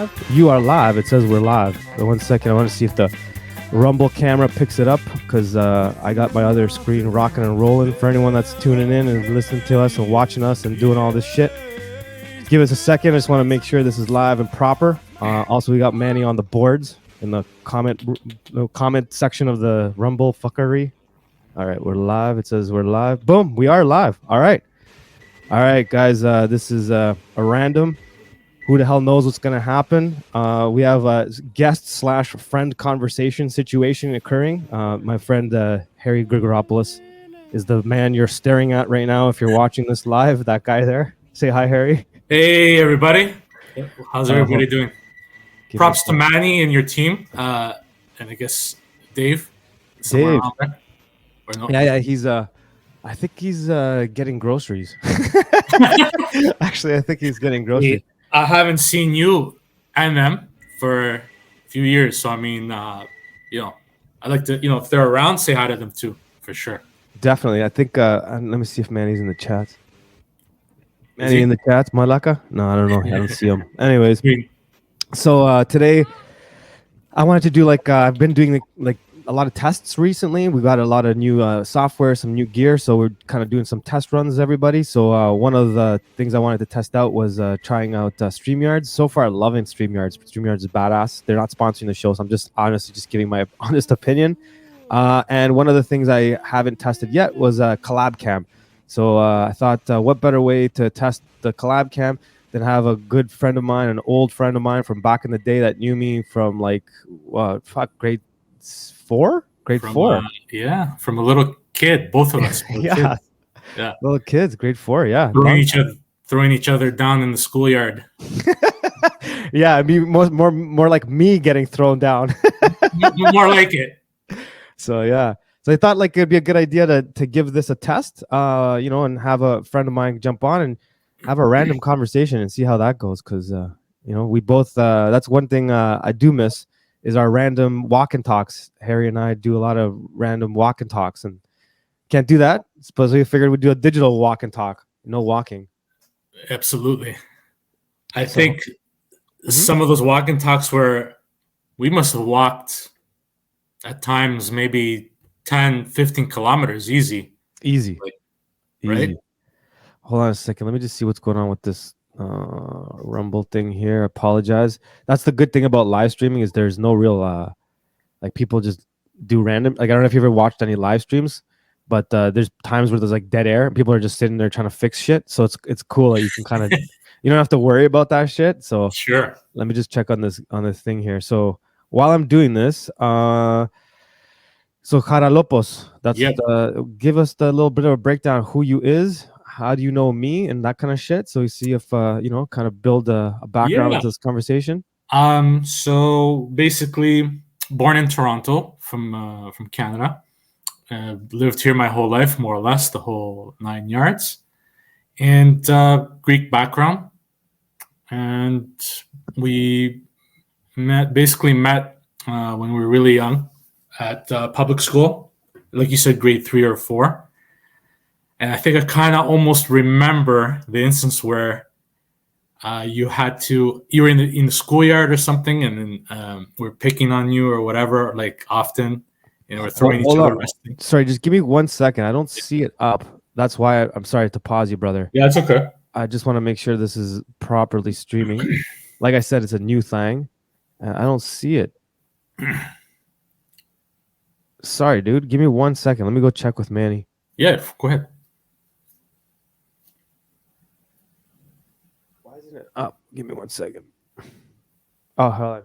live? You are live. It says we're live. But 1 second. I want to see if the Rumble camera picks it up because I got my other screen rocking and rolling. For anyone that's tuning in and listening to us and watching us and doing all this shit, give us a second. I just want to make sure this is live and proper. Also, we got Manny on the boards in the comment section of the Rumble fuckery. All right, we're live. It says we're live. Boom, we are live. All right, guys. This is a random. Who the hell knows what's gonna happen? We have a guest/friend conversation situation occurring. My friend Harry Grigoropoulos is the man you're staring at right now. If you're watching this live, that guy there. Say hi, Harry. Hey, everybody. How's everybody doing? Props to Manny and your team, and I guess Dave. Dave. Or no? Yeah. He's I think he's getting groceries. Actually, I think he's getting groceries. I haven't seen you and them for a few years, so I mean, I like to, if they're around, say hi to them too, for sure. Definitely. I think. Let me see if Manny's in the chat. Manny in the chat, Malaka? No, I don't know. I don't see him. Anyways, so today I wanted to do I've been doing like a lot of tests recently. We got a lot of new software, some new gear, so we're kind of doing some test runs, everybody. So one of the things I wanted to test out was trying out StreamYards. So far, I'm loving StreamYards. StreamYards is badass. They're not sponsoring the show, so I'm just honestly just giving my honest opinion. And one of the things I haven't tested yet was Collab Cam. So I thought, what better way to test the Collab Cam than have a good friend of mine, an old friend of mine from back in the day that knew me from grade 4? Grade 4. From a little kid, both of us. Yeah. Little kids, grade 4, yeah. Throwing each other down in the schoolyard. Yeah, I mean more like me getting thrown down. More like it. So yeah. So I thought it'd be a good idea to give this a test, and have a friend of mine jump on and have a random conversation and see how that goes. Because we both that's one thing I do miss is our random walk and talks. Harry and I do a lot of random walk and talks, and can't do that. Suppose we figured we'd do a digital walk and talk, no walking. Absolutely. I think some of those walk and talks we must have walked at times maybe 10, 15 kilometers easy. Right? Hold on a second. Let me just see what's going on with this Rumble thing here. Apologize. That's the good thing about live streaming is there's no real people just do random. I don't know if you ever watched any live streams, but there's times where there's dead air and people are just sitting there trying to fix shit. So it's cool that you can kind of you don't have to worry about that shit. So sure. Let me just check on this thing here. So while I'm doing this, so Charalopos, that's give us the little bit of a breakdown who you is. How do you know me and that kind of shit? So we see if kind of build a background into this conversation. So basically, born in Toronto from Canada, lived here my whole life, more or less, the whole 9 yards, and Greek background, and we met when we were really young at public school, like you said, grade 3 or 4. And I think I kind of almost remember the instance where you were in the schoolyard or something, and then we're picking on you or whatever, often, we're throwing each other. Sorry, just give me 1 second. I don't see it up. That's why I'm sorry to pause you, brother. Yeah, it's okay. I just want to make sure this is properly streaming. Like I said, it's a new thing. I don't see it. Sorry, dude. Give me 1 second. Let me go check with Manny. Yeah, go ahead. Why isn't it up? Give me 1 second. Oh, hold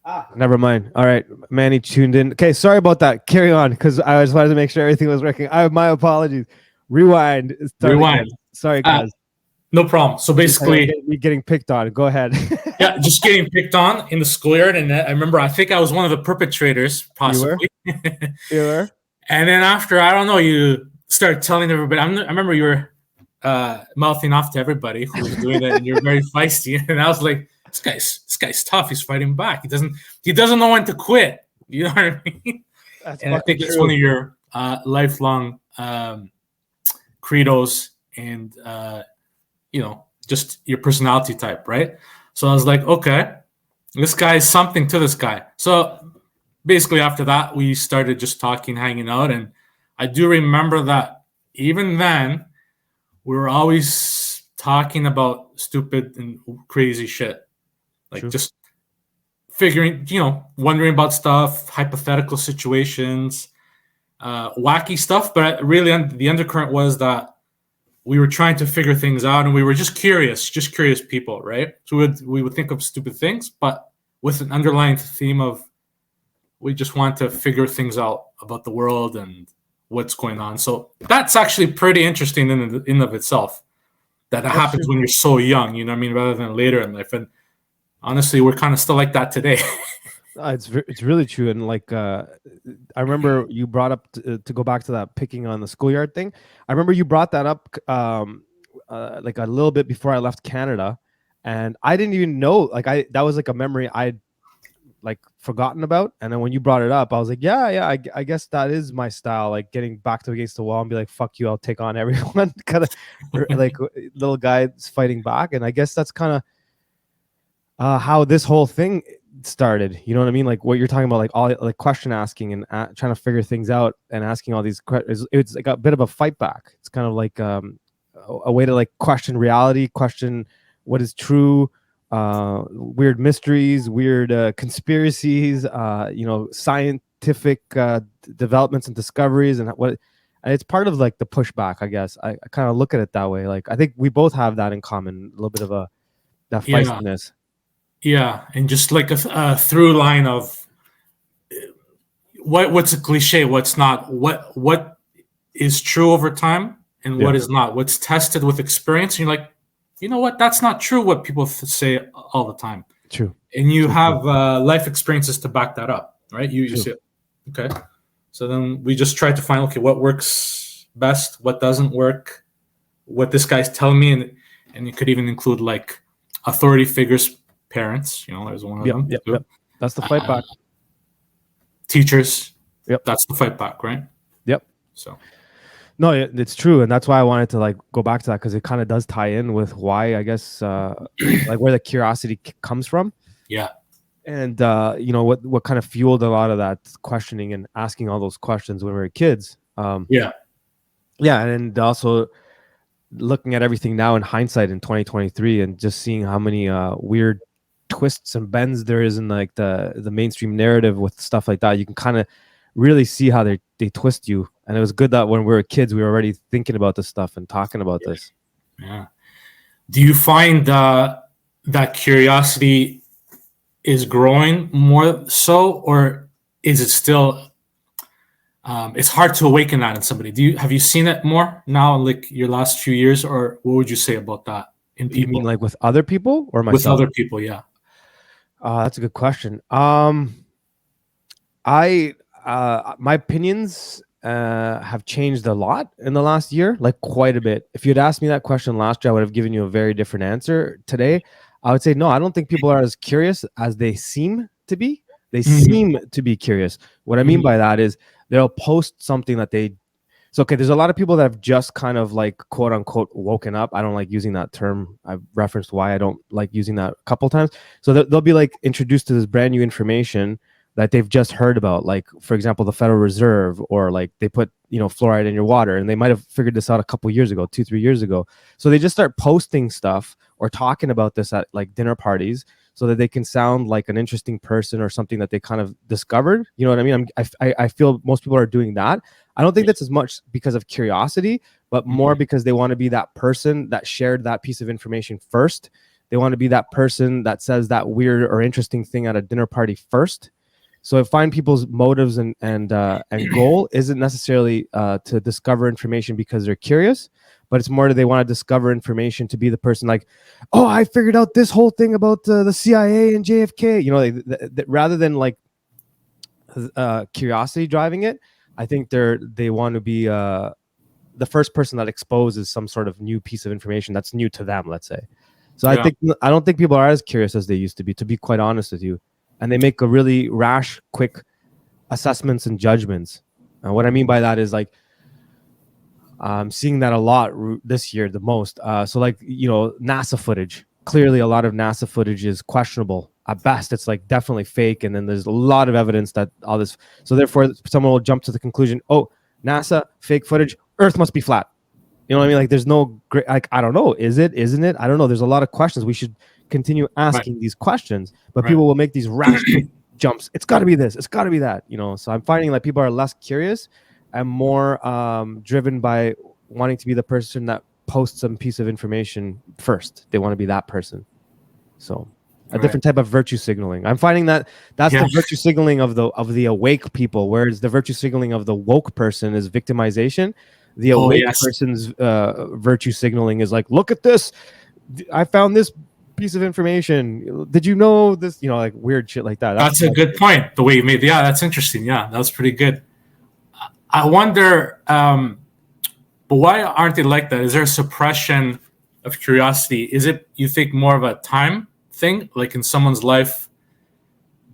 on. Never mind. All right. Manny tuned in. Okay, sorry about that. Carry on, because I just wanted to make sure everything was working. My apologies. Rewind. Rewind. Sorry, guys. No problem. So basically, you're getting picked on. Go ahead. Yeah, just getting picked on in the schoolyard. And I remember, I think I was one of the perpetrators, possibly. You were? And then after, I don't know, you started telling everybody. I remember you were mouthing off to everybody who was doing that, and you're very feisty. And I was like, this guy's tough. He's fighting back. He doesn't know when to quit. You know what I mean? And I think it's one of your lifelong credos and just your personality type, right? So I was like, okay, This guy is something to this guy. So basically, after that, we started just talking, hanging out, and I do remember that even then, we were always talking about stupid and crazy shit, like True. just figuring, wondering about stuff, hypothetical situations, wacky stuff. But really, the undercurrent was that we were trying to figure things out, and we were just curious people, right? So we would think of stupid things, but with an underlying theme of we just want to figure things out about the world and what's going on. So that's actually pretty interesting in of itself. That happens when you're so young, you know what I mean, rather than later in life. And honestly, we're kind of still like that today. It's really true. And like I remember you brought up to go back to that picking on the schoolyard thing. I remember you brought that up like a little bit before I left Canada, and I didn't even know, like, that was like a memory I'd like forgotten about. And then when you brought it up, I was like, yeah, I guess that is my style, like getting back to against the wall and be like, fuck you, I'll take on everyone. Kind of like little guys fighting back. And I guess that's kind of how this whole thing started. You know what I mean? Like what you're talking about, like all like question asking and trying to figure things out and asking all these questions. It's like a bit of a fight back. It's kind of like a way to like question reality, question what is true, weird mysteries, weird conspiracies, scientific developments and discoveries, and it's part of like the pushback, I guess. I kind of look at it that way. Like I think we both have that in common, a little bit of that feistiness. Yeah, and just like a through line of what's a cliche, what's not, what is true over time, and what is not, what's tested with experience. And you're like, you know what? That's not true. What people say all the time. True. And you have life experiences to back that up, right? You see it. Okay. So then we just try to find, okay, what works best, what doesn't work, what this guy's telling me, and it could even include like authority figures, parents. There's one of them. Yep. That's the fight back. Teachers. Yep. That's the fight back, right? Yep. So. No, it's true, and that's why I wanted to like go back to that, because it kind of does tie in with why, I guess, like where the curiosity comes from. Yeah. And what kind of fueled a lot of that questioning and asking all those questions when we were kids. Yeah, and also looking at everything now in hindsight in 2023 and just seeing how many weird twists and bends there is in like the mainstream narrative with stuff like that. You can kind of really see how they twist you. And it was good that when we were kids, we were already thinking about this stuff and talking about this. Yeah. Do you find that curiosity is growing more so, or is it still? It's hard to awaken that in somebody. Have you seen it more now, like your last few years, or what would you say about that in people? You mean like with other people or myself? With other people, yeah. That's a good question. My opinions have changed a lot in the last year, like quite a bit. If you'd asked me that question last year, I would have given you a very different answer. Today, I would say no, I don't think people are as curious as they seem to be. They seem to be curious. What I mean by that is they'll post something that there's a lot of people that have just kind of like quote unquote woken up. I don't like using that term. I've referenced why I don't like using that a couple times. So they'll be like introduced to this brand new information that they've just heard about, like for example the Federal Reserve, or like they put fluoride in your water, and they might have figured this out a couple years ago, 2-3 years ago. So they just start posting stuff or talking about this at like dinner parties, so that they can sound like an interesting person or something that they kind of discovered. You know what I mean? I feel most people are doing that. I don't think that's as much because of curiosity, but more because they want to be that person that shared that piece of information first. They want to be that person that says that weird or interesting thing at a dinner party first. So I find people's motives and goal isn't necessarily to discover information because they're curious, but it's more that they want to discover information to be the person like, oh, I figured out this whole thing about the CIA and JFK. Rather than like curiosity driving it, I think they want to be the first person that exposes some sort of new piece of information that's new to them, let's say. So I don't think people are as curious as they used to be quite honest with you. And they make a really rash, quick assessments and judgments. And what I mean by that is like, I'm seeing that a lot this year, the most. So like, NASA footage. Clearly, a lot of NASA footage is questionable. at best it's like definitely fake, and then there's a lot of evidence that all this. So therefore, someone will jump to the conclusion, oh, NASA fake footage, Earth must be flat. You know what I mean? Like, there's no great, like, I don't know, is it, isn't it? I don't know. There's a lot of questions. We should continue asking these questions, but people will make these rash jumps. It's got to be this. It's got to be that. You know. So I'm finding like people are less curious and more driven by wanting to be the person that posts some piece of information first. They want to be that person. So a different type of virtue signaling. I'm finding that that's the virtue signaling of the awake people, whereas the virtue signaling of the woke person is victimization. The awake person's virtue signaling is like, look at this. I found this piece of information. Did you know this? You know, like weird shit like that. That's a good point. The way you made, that's interesting. Yeah, that was pretty good. I wonder, but why aren't they like that? Is there a suppression of curiosity? Is it, you think, more of a time thing? Like in someone's life,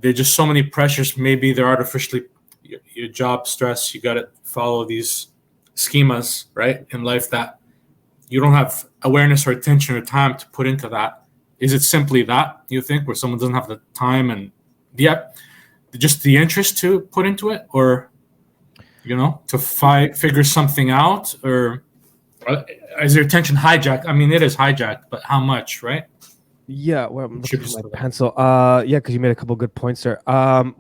there's just so many pressures. Maybe they're artificially, your job stress, you got to follow these schemas, right, in life, that you don't have awareness or attention or time to put into that. Is it simply that, you think, where someone doesn't have the time and just the interest to put into it, or to figure something out, or is their attention hijacked? I mean, it is hijacked, but how much, right? Yeah, well, I'm looking for my pencil. Yeah, because you made a couple good points there. I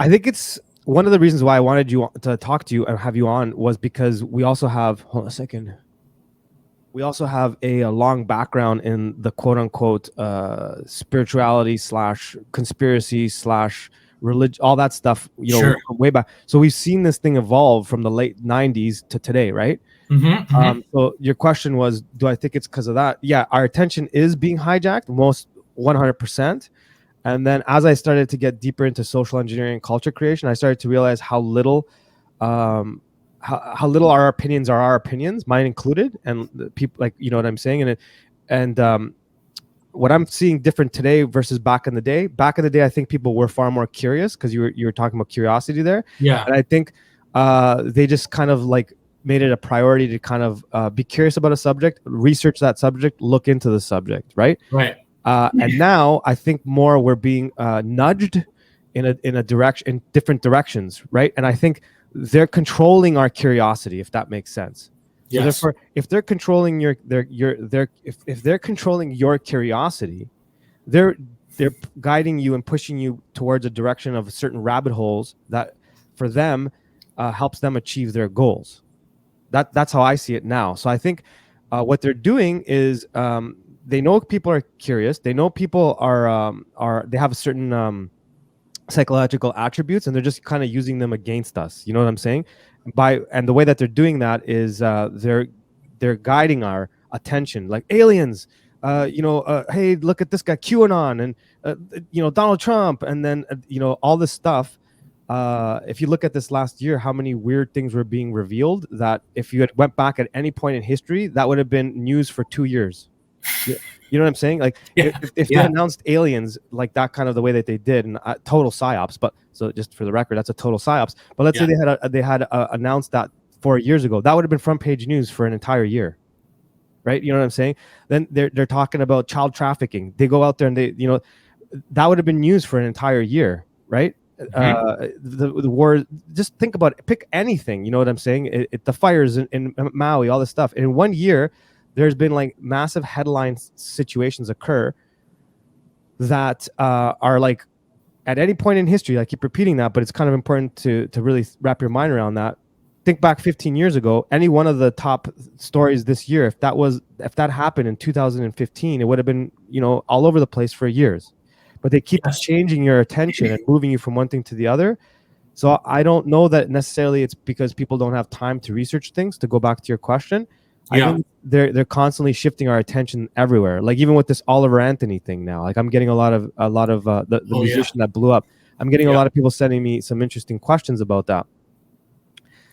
think it's one of the reasons why I wanted you to talk to you and have you on was because we also have, hold on a second. We also have a long background in the quote unquote spirituality / conspiracy / religion, all that stuff, way back. So we've seen this thing evolve from the late 90s to today, right? So your question was, do I think it's because of that? Yeah, our attention is being hijacked, most 100%. And then as I started to get deeper into social engineering and culture creation, I started to realize how little how little our opinions are our opinions, mine included, and the people, like, you know what I'm saying? And what I'm seeing different today versus back in the day. Back in the day, I think people were far more curious, because you were talking about curiosity there. Yeah. And I think they just kind of like made it a priority to kind of be curious about a subject, research that subject, look into the subject, right? Right. And now I think more we're being nudged in a direction, in different directions, right? And I think they're controlling our curiosity, if that makes sense. So therefore, if they're controlling if they're controlling your curiosity, they're guiding you and pushing you towards a direction of certain rabbit holes that, for them, helps them achieve their goals. That's how I see it now. So I think what they're doing is they know people are curious. They know people are they have a certain psychological attributes, and they're just kind of using them against us. You know what I'm saying? And the way that they're doing that is they're guiding our attention, like aliens. Hey, look at this guy, QAnon, and Donald Trump, and then all this stuff. If you look at this last year, how many weird things were being revealed that if you had went back at any point in history, that would have been news for 2 years. You know what I'm saying? Like, if they announced aliens like that, kind of the way that they did, and total psyops. But so just for the record, that's a total psyops. But let's say they had announced that 4 years ago, that would have been front page news for an entire year, right? You know what I'm saying? Then they're talking about child trafficking. They go out there and that would have been news for an entire year, right? The war. Just think about it. Pick anything. You know what I'm saying? The fires in Maui, all this stuff. And in 1 year, there's been like massive headline situations occur that are like at any point in history. I keep repeating that, but it's kind of important to really wrap your mind around that. Think back 15 years ago, any one of the top stories this year, if that happened in 2015, it would have been all over the place for years. But they keep changing your attention and moving you from one thing to the other. So I don't know that necessarily it's because people don't have time to research things. To go back to your question, I think they're constantly shifting our attention everywhere. Like even with this Oliver Anthony thing now, like I'm getting a lot of the musician that blew up. I'm getting a lot of people sending me some interesting questions about that.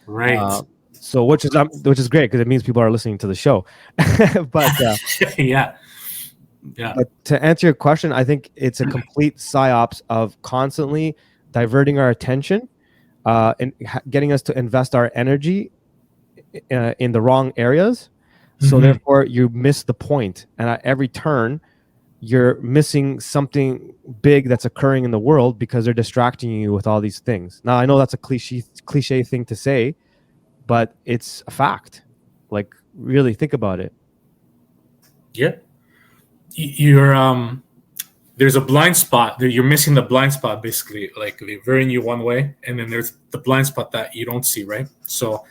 Right. So which is great, because it means people are listening to the show. But But to answer your question, I think it's a complete psyops of constantly diverting our attention and getting us to invest our energy in the wrong areas. So therefore, you miss the point. And at every turn, you're missing something big that's occurring in the world because they're distracting you with all these things. Now, I know that's a cliche thing to say, but it's a fact. Like, really think about it. Yeah. You're there's a blind spot. You're missing the blind spot, basically. Like they're veering you one way, and then there's the blind spot that you don't see, right? So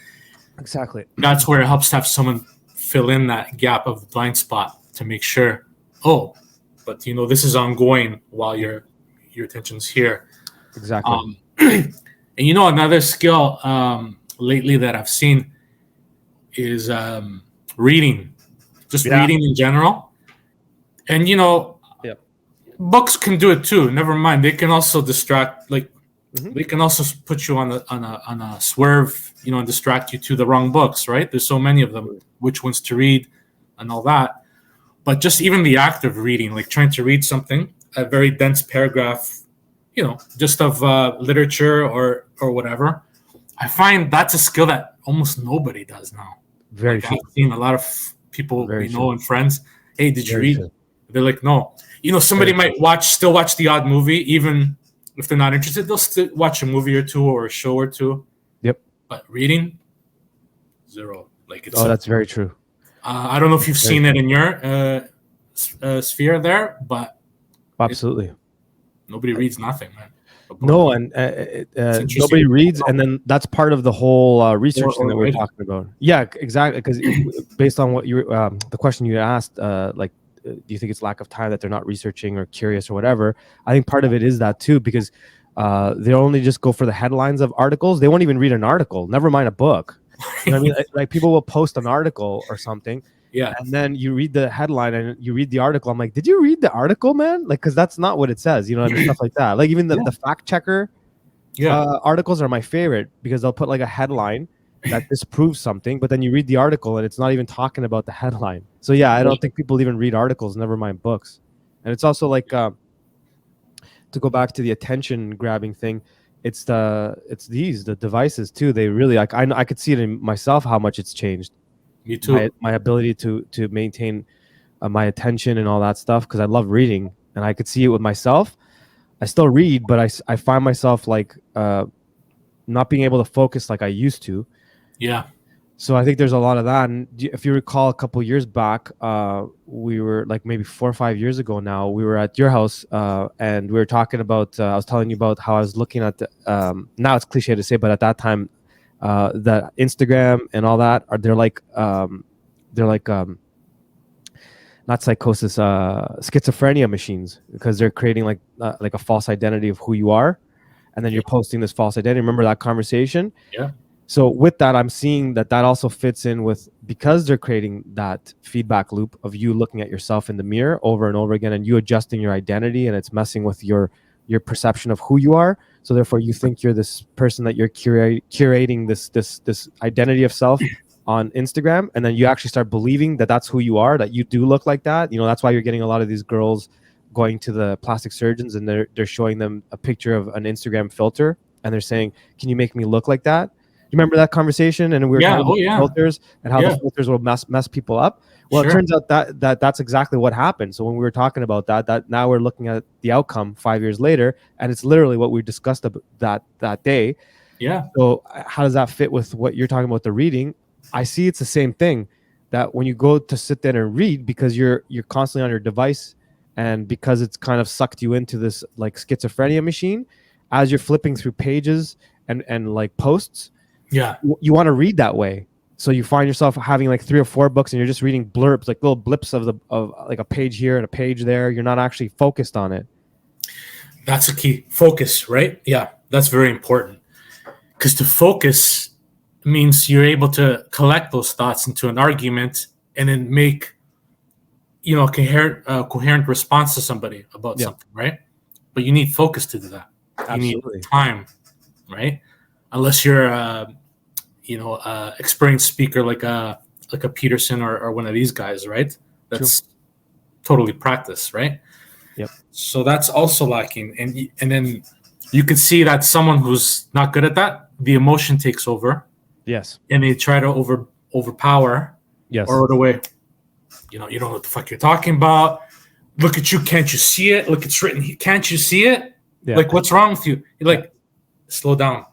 Exactly. that's where it helps to have someone fill in that gap of the blind spot to make sure, oh, but this is ongoing while your attention's here. Exactly. And another skill lately that I've seen is reading, just reading in general. And Yep. books can do it too. Never mind, they can also distract. Like they can also put you on a swerve, and distract you to the wrong books. Right? There's so many of them. Which ones to read, and all that. But just even the act of reading, like trying to read something, a very dense paragraph, just of literature or whatever. I find that's a skill that almost nobody does now. Very true. I've seen a lot of people we know and friends. Hey, did you read? True. They're like, no. Somebody might still watch the odd movie, even if they're not interested. They'll still watch a movie or two or a show or two. Yep. But reading, zero. Like it's. That's very true. I don't know if you've seen it in your sphere there, but absolutely, nobody reads nothing, man. No, and nobody reads, and then that's part of the whole research thing that we're talking about. Yeah, exactly. Because based on what you the question you asked, like, do you think it's lack of time that they're not researching or curious or whatever? I think part of it is that too, because they only just go for the headlines of articles. They won't even read an article. Never mind a book. You know what I mean? Like people will post an article or something. Yeah. And then you read the headline and you read the article. I'm like, did you read the article, man? Like, because that's not what it says, and stuff like that. Like even the fact checker articles are my favorite because they'll put like a headline that disproves something, but then you read the article and it's not even talking about the headline. So yeah, I don't think people even read articles, never mind books. And it's also like to go back to the attention grabbing thing. It's the devices too. They really like I could see it in myself how much it's changed. Me too. My ability to maintain my attention and all that stuff because I love reading and I could see it with myself. I still read, but I find myself like not being able to focus like I used to. Yeah. So I think there's a lot of that. And if you recall, a couple years back, we were like maybe 4 or 5 years ago now, we were at your house and we were talking about, I was telling you about how I was looking at the, now it's cliche to say, but at that time, the Instagram and all that, they're like not psychosis, schizophrenia machines, because they're creating like a false identity of who you are. And then you're posting this false identity. Remember that conversation? Yeah. So with that, I'm seeing that also fits in with, because they're creating that feedback loop of you looking at yourself in the mirror over and over again and you adjusting your identity, and it's messing with your perception of who you are. So therefore you think you're this person that you're curating this identity of self on Instagram. And then you actually start believing that that's who you are, that you do look like that. That's why you're getting a lot of these girls going to the plastic surgeons and they're showing them a picture of an Instagram filter. And they're saying, can you make me look like that? You remember that conversation? And we were talking about filters and how the filters will mess people up. Well, It turns out that's exactly what happened. So when we were talking about that now we're looking at the outcome 5 years later, and it's literally what we discussed that day. Yeah. So how does that fit with what you're talking about, the reading? I see it's the same thing, that when you go to sit there and read, because you're constantly on your device, and because it's kind of sucked you into this like schizophrenia machine, as you're flipping through pages and like posts, you want to read that way. So you find yourself having like 3 or 4 books and you're just reading blurbs, like little blips of like a page here and a page there. You're not actually focused on it. That's a key. Focus, right? Yeah, that's very important. Because to focus means you're able to collect those thoughts into an argument and then make, a coherent response to somebody about something, right? But you need focus to do that. Absolutely. You need time, right? Unless you're experienced speaker like a Peterson or one of these guys, right? That's totally practice, right? Yep. So that's also lacking, and then you can see that someone who's not good at that, the emotion takes over. Yes. And they try to overpower. Yes. Or the way, you don't know what the fuck you're talking about. look at you, can't you see it? Look, it's written here, can't you see it? Yeah. Like, what's wrong with you? You're like, slow down.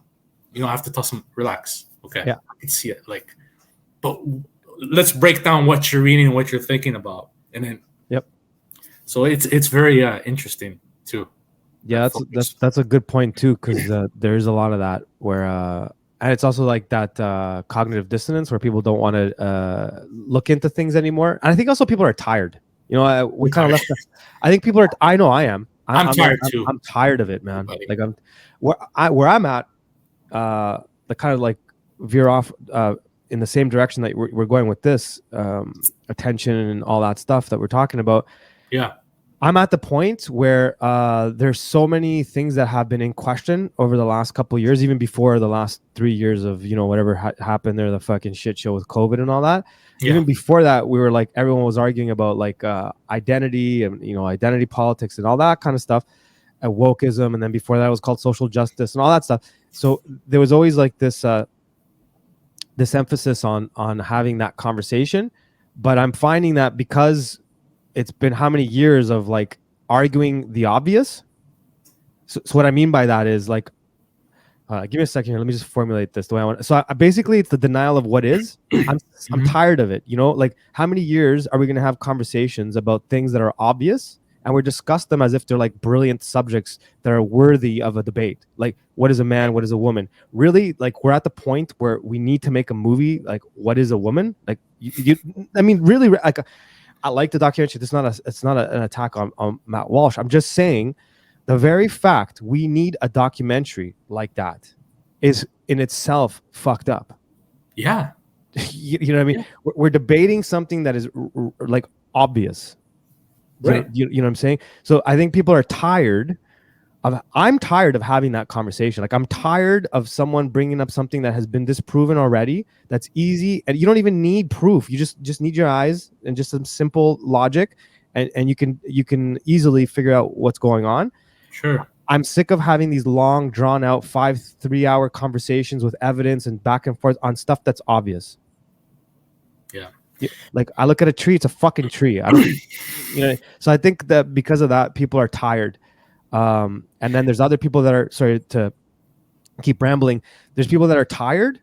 You don't have to tell them, relax. Okay, Yeah. I can see it. Like, but let's break down what you're reading and what you're thinking about, and then. Yep. So it's very interesting too. Yeah, that's a good point too, because there's a lot of that where, and it's also like that cognitive dissonance where people don't want to look into things anymore. And I think also people are tired. You know, we kind of left. I think people are. I know I am. I'm tired too. I'm tired of it, man. Like I'm where I'm at. The kind of like veer off in the same direction that we're going with this attention and all that stuff that we're talking about. Yeah. I'm at the point where there's so many things that have been in question over the last couple of years, even before the last 3 years of, you know, whatever happened there, the fucking shit show with COVID and all that. Yeah. Even before that, we were like, everyone was arguing about like identity and, you know, identity politics and all that kind of stuff, and wokeism. And then before that, it was called social justice and all that stuff. So there was always like this emphasis on having that conversation. But I'm finding that because it's been how many years of like arguing the obvious. So what I mean by that is like, give me a second here. Let me just formulate this the way I want. So basically it's the denial of what is. I'm tired of it. You know, like how many years are we going to have conversations about things that are obvious and we discuss them as if they're like brilliant subjects that are worthy of a debate? Like, what is a man? What is a woman? Really? Like, we're at the point where we need to make a movie. Like, what is a woman? Like, I mean, really, like, I like the documentary. It's not an attack on Matt Walsh. I'm just saying the very fact we need a documentary like that is in itself fucked up. Yeah. You know what I mean? Yeah. We're debating something that is like obvious. Right. You know what I'm saying? So I think people are tired of, I'm tired of having that conversation. Like, I'm tired of someone bringing up something that has been disproven already. That's easy. And you don't even need proof. You just need your eyes and just some simple logic. And you can easily figure out what's going on. Sure. I'm sick of having these long, drawn out 3-hour conversations with evidence and back and forth on stuff that's obvious. Yeah. Like, I look at a tree, it's a fucking tree. I don't, you know. So I think that because of that, people are tired. And then there's other people that are, sorry to keep rambling. There's people that are tired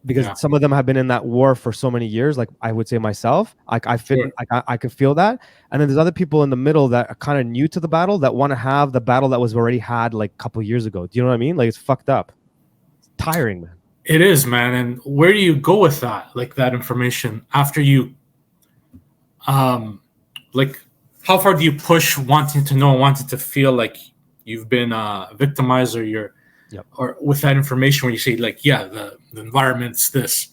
because some of them have been in that war for so many years. Like, I would say myself, like I could feel that. And then there's other people in the middle that are kind of new to the battle that want to have the battle that was already had like a couple of years ago. Do you know what I mean? Like, it's fucked up. It's tiring, man. It is, man. And where do you go with that? Like, that information after you, like, how far do you push wanting to know, wanting to feel like you've been victimized, or or with that information where you say like, yeah, the environment's this,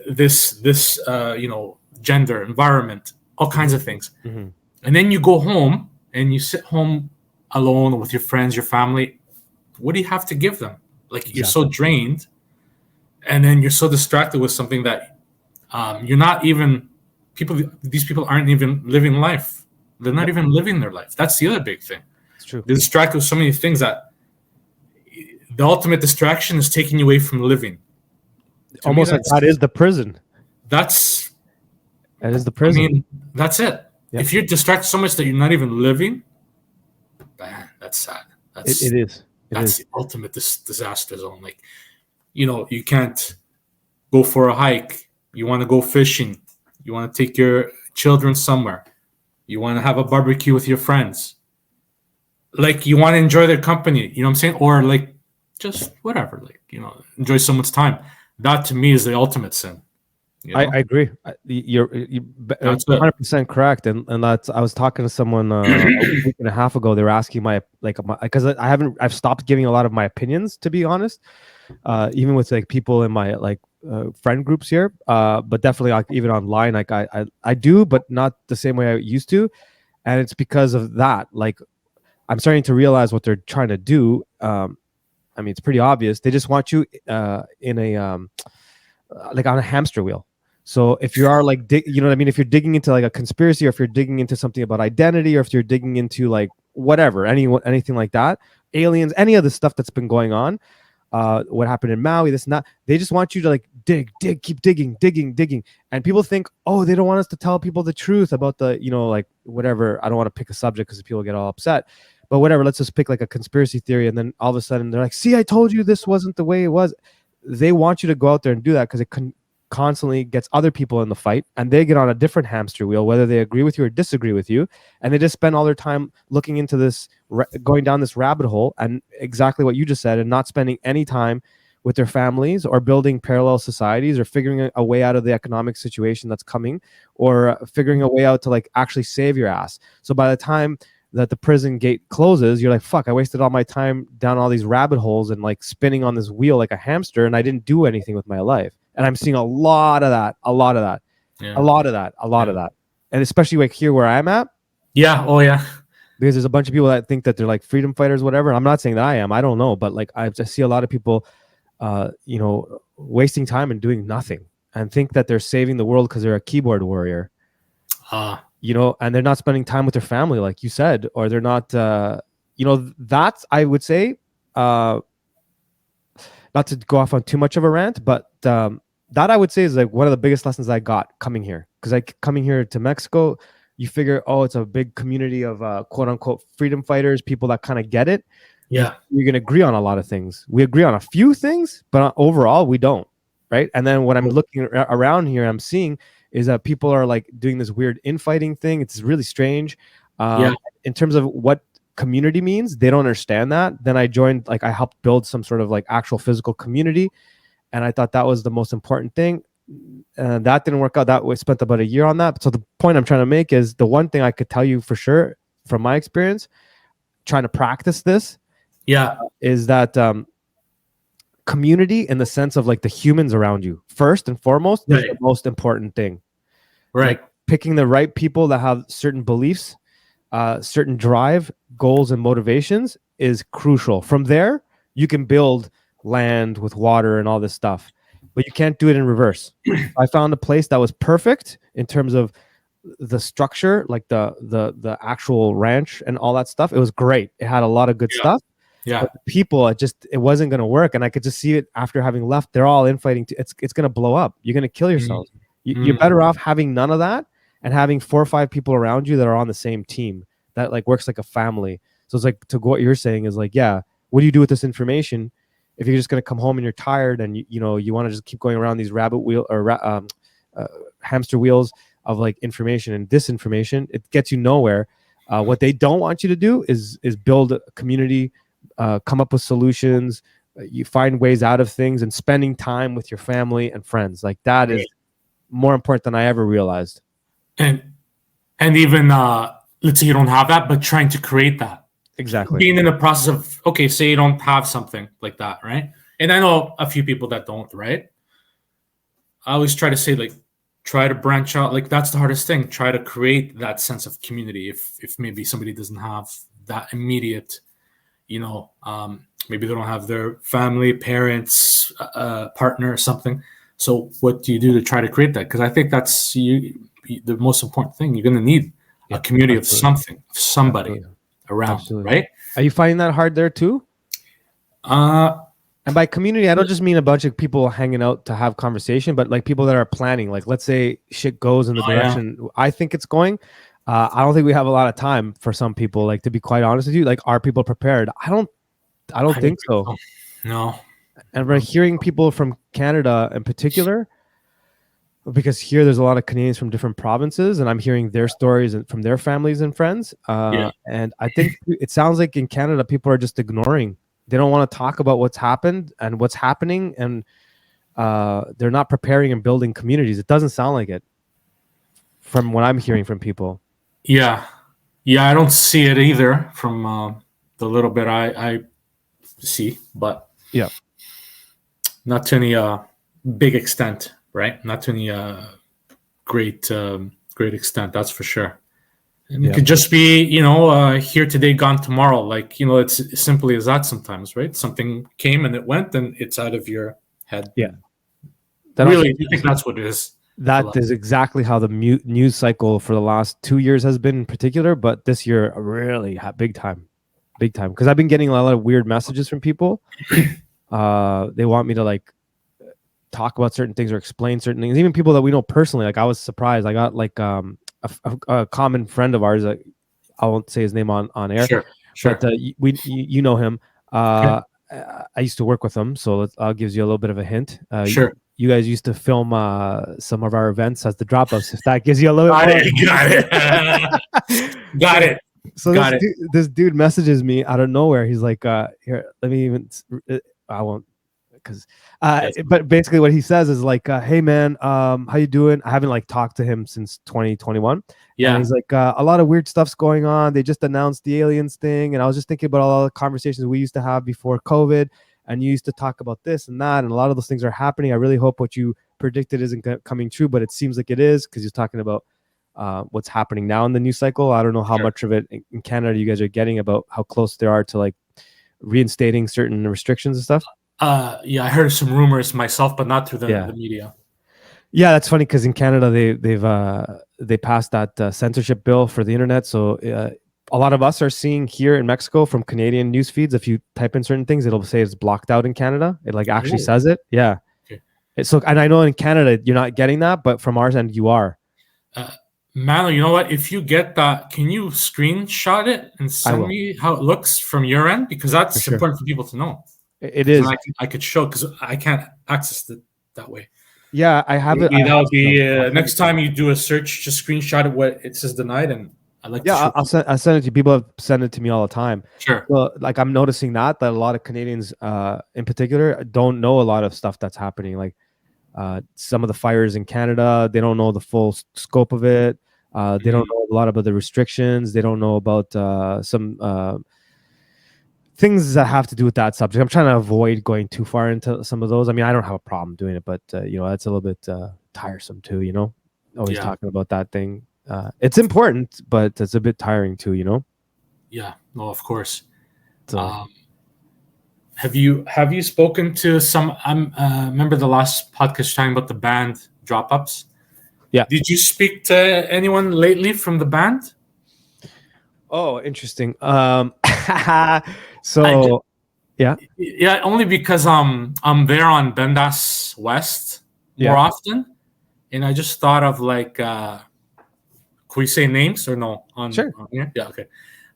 you know, gender, environment, all kinds of things. Mm-hmm. And then you go home and you sit home alone with your friends, your family. What do you have to give them? Like, you're so drained, and then you're so distracted with something that you're not even, these people aren't even living life. They're not even living their life. That's the other big thing. It's true. They're distracted with so many things that the ultimate distraction is taking you away from living. Almost like that is the prison. That is the prison. I mean, that's it. Yep. If you're distracted so much that you're not even living, man, that's sad. It is. That's the ultimate disaster zone. Like, you know, you can't go for a hike. You want to go fishing. You want to take your children somewhere. You want to have a barbecue with your friends. Like, you want to enjoy their company, you know what I'm saying? Or like, just whatever, like, you know, enjoy someone's time. That to me is the ultimate sin. You know? I agree. You're 100% correct. And that's, I was talking to someone a week and a half ago. They were asking because I've stopped giving a lot of my opinions, to be honest. Even with like people in my like friend groups here, but definitely like, even online, like I do, but not the same way I used to. And it's because of that. Like, I'm starting to realize what they're trying to do. I mean, it's pretty obvious. They just want you in a like on a hamster wheel. So if you are like, you know what I mean? If you're digging into like a conspiracy, or if you're digging into something about identity, or if you're digging into like whatever, anything like that, aliens, any of the stuff that's been going on, what happened in Maui, this and that. They just want you to like dig, keep digging. And people think, oh, they don't want us to tell people the truth about the, like whatever. I don't want to pick a subject because people get all upset. But whatever, let's just pick like a conspiracy theory. And then all of a sudden they're like, see, I told you this wasn't the way it was. They want you to go out there and do that because it constantly gets other people in the fight, and they get on a different hamster wheel, whether they agree with you or disagree with you, and they just spend all their time looking into this, going down this rabbit hole, and exactly what you just said, and not spending any time with their families or building parallel societies or figuring a way out of the economic situation that's coming, or figuring a way out to like actually save your ass. So by the time that the prison gate closes, you're like, fuck, I wasted all my time down all these rabbit holes and like spinning on this wheel like a hamster, and I didn't do anything with my life. And I'm seeing a lot of that. And especially like here where I'm at. Yeah. Oh yeah. Because there's a bunch of people that think that they're like freedom fighters, whatever. I'm not saying that I am. I don't know. But like I just see a lot of people, wasting time and doing nothing and think that they're saving the world because they're a keyboard warrior. And they're not spending time with their family, like you said, or they're not, that's, I would say, not to go off on too much of a rant, but that I would say is like one of the biggest lessons I got coming here. Because like coming here to Mexico, you figure, oh, it's a big community of quote unquote freedom fighters, people that kind of get it. Yeah. You're going to agree on a lot of things. We agree on a few things, but overall we don't. Right. And then what I'm looking around here, I'm seeing is that people are like doing this weird infighting thing. It's really strange. In terms of what community means, they don't understand that. Then I joined, like I helped build some sort of like actual physical community, and I thought that was the most important thing. That didn't work out. That we spent about a year on that. So the point I'm trying to make is the one thing I could tell you for sure from my experience trying to practice this is that community in the sense of like the humans around you first and foremost is the most important thing. Right. Like picking the right people that have certain beliefs, certain drive, goals, and motivations is crucial. From there, you can build land with water and all this stuff, but you can't do it in reverse. I found a place that was perfect in terms of the structure, like the actual ranch and all that stuff. It was great. It had a lot of good stuff. Yeah. But people, it wasn't going to work, and I could just see it after having left. They're all infighting. It's going to blow up. You're going to kill yourselves. You're better off having none of that and having 4 or 5 people around you that are on the same team that like works like a family. So it's like, to what you're saying is like, yeah, what do you do with this information if you're just going to come home and you're tired and you want to just keep going around these rabbit wheel or hamster wheels of like information and disinformation? It gets you nowhere. What they don't want you to do is build a community, come up with solutions, you find ways out of things, and spending time with your family and friends. Like that is more important than I ever realized. And even let's say you don't have that, but trying to create that. Exactly. Being in the process of, okay, say you don't have something like that, right? And I know a few people that don't, right? I always try to say, like, try to branch out. Like, that's the hardest thing. Try to create that sense of community. If maybe somebody doesn't have that immediate, maybe they don't have their family, parents, partner or something. So what do you do to try to create that? Because I think that's the most important thing. You're going to need a community of something, somebody around, right? Are you finding that hard there too? And by community, I don't just mean a bunch of people hanging out to have conversation, but like people that are planning. Like, let's say shit goes in the direction I think it's going. I don't think we have a lot of time for some people. Like, to be quite honest with you, like, are people prepared? I don't think so. No. And we're hearing people from Canada in particular, because here there's a lot of Canadians from different provinces, and I'm hearing their stories from their families and friends. And I think it sounds like in Canada, people are just ignoring. They don't want to talk about what's happened and what's happening, and they're not preparing and building communities. It doesn't sound like it from what I'm hearing from people. Yeah, I don't see it either from the little bit I see, but not to any big extent, right? Not to any great extent, that's for sure. And it could just be, here today, gone tomorrow. Like, it's as simply as that sometimes, right? Something came and it went, and it's out of your head. Yeah. Really, I think that's what it is. That is exactly how the news cycle for the last 2 years has been in particular, but this year really big time. Because I've been getting a lot of weird messages from people They want me to like talk about certain things or explain certain things. Even people that we know personally. Like I was surprised. I got like a common friend of ours. I won't say his name on air, Sure. but Sure. you know him. Okay. I used to work with him, so gives you a little bit of a hint. Sure. You guys used to film some of our events as the drop-ups. If that gives you a little bit Got more. it. Got it. Got so, it. so Got it. this dude messages me out of nowhere. He's like, "Here, let me even. I won't." Because Yes. but basically what he says is like, hey man, how you doing? I haven't like talked to him since 2021, and Yeah. he's like, a lot of weird stuff's going on. They just announced the aliens thing, and I was just thinking about all the conversations we used to have before COVID, and you used to talk about this and that, and a lot of those things are happening. I really hope what you predicted isn't coming true, but it seems like it is, because he's talking about what's happening now in the news cycle. I don't know how Sure. much of it in Canada you guys are getting, about how close they are to like reinstating certain restrictions and stuff. Yeah, I heard some rumors myself, but not through the media. Yeah, that's funny because in Canada they passed that censorship bill for the internet. So a lot of us are seeing here in Mexico from Canadian news feeds. If you type in certain things, it'll say it's blocked out in Canada. It like actually Oh, says it. Yeah. okay. So and I know in Canada you're not getting that, but from our end you are. Mano, you know what? If you get that, can you screenshot it and I send will, me how it looks from your end? Because for that's sure. important for people to know. It Because then is. I could show, because I can't access it that way. Yeah, I have it. Maybe that would So be I'll send next it to you. time you do a search, just screenshot it what it says denied, and I'd like to Yeah, show. I'll send it to you. People have sent it to me all the time. Sure. Well, like I'm noticing that a lot of Canadians, in particular, don't know a lot of stuff that's happening. Like some of the fires in Canada, they don't know the full scope of it. They don't know a lot about the restrictions. They don't know about some things that have to do with that subject. I'm trying to avoid going too far into some of those. I mean, I don't have a problem doing it, but that's a little bit tiresome too. Always Yeah. talking about that thing. It's important, but it's a bit tiring too. Yeah. No, of course. So Have you spoken to some? I remember the last podcast talking about the band Drop Ups. yeah. Did you speak to anyone lately from the band? Oh, interesting. I So yeah, Yeah, only because I'm there on Bendas West more yeah, often, and I just thought of like, can we say names or no sure. on here? Yeah, okay.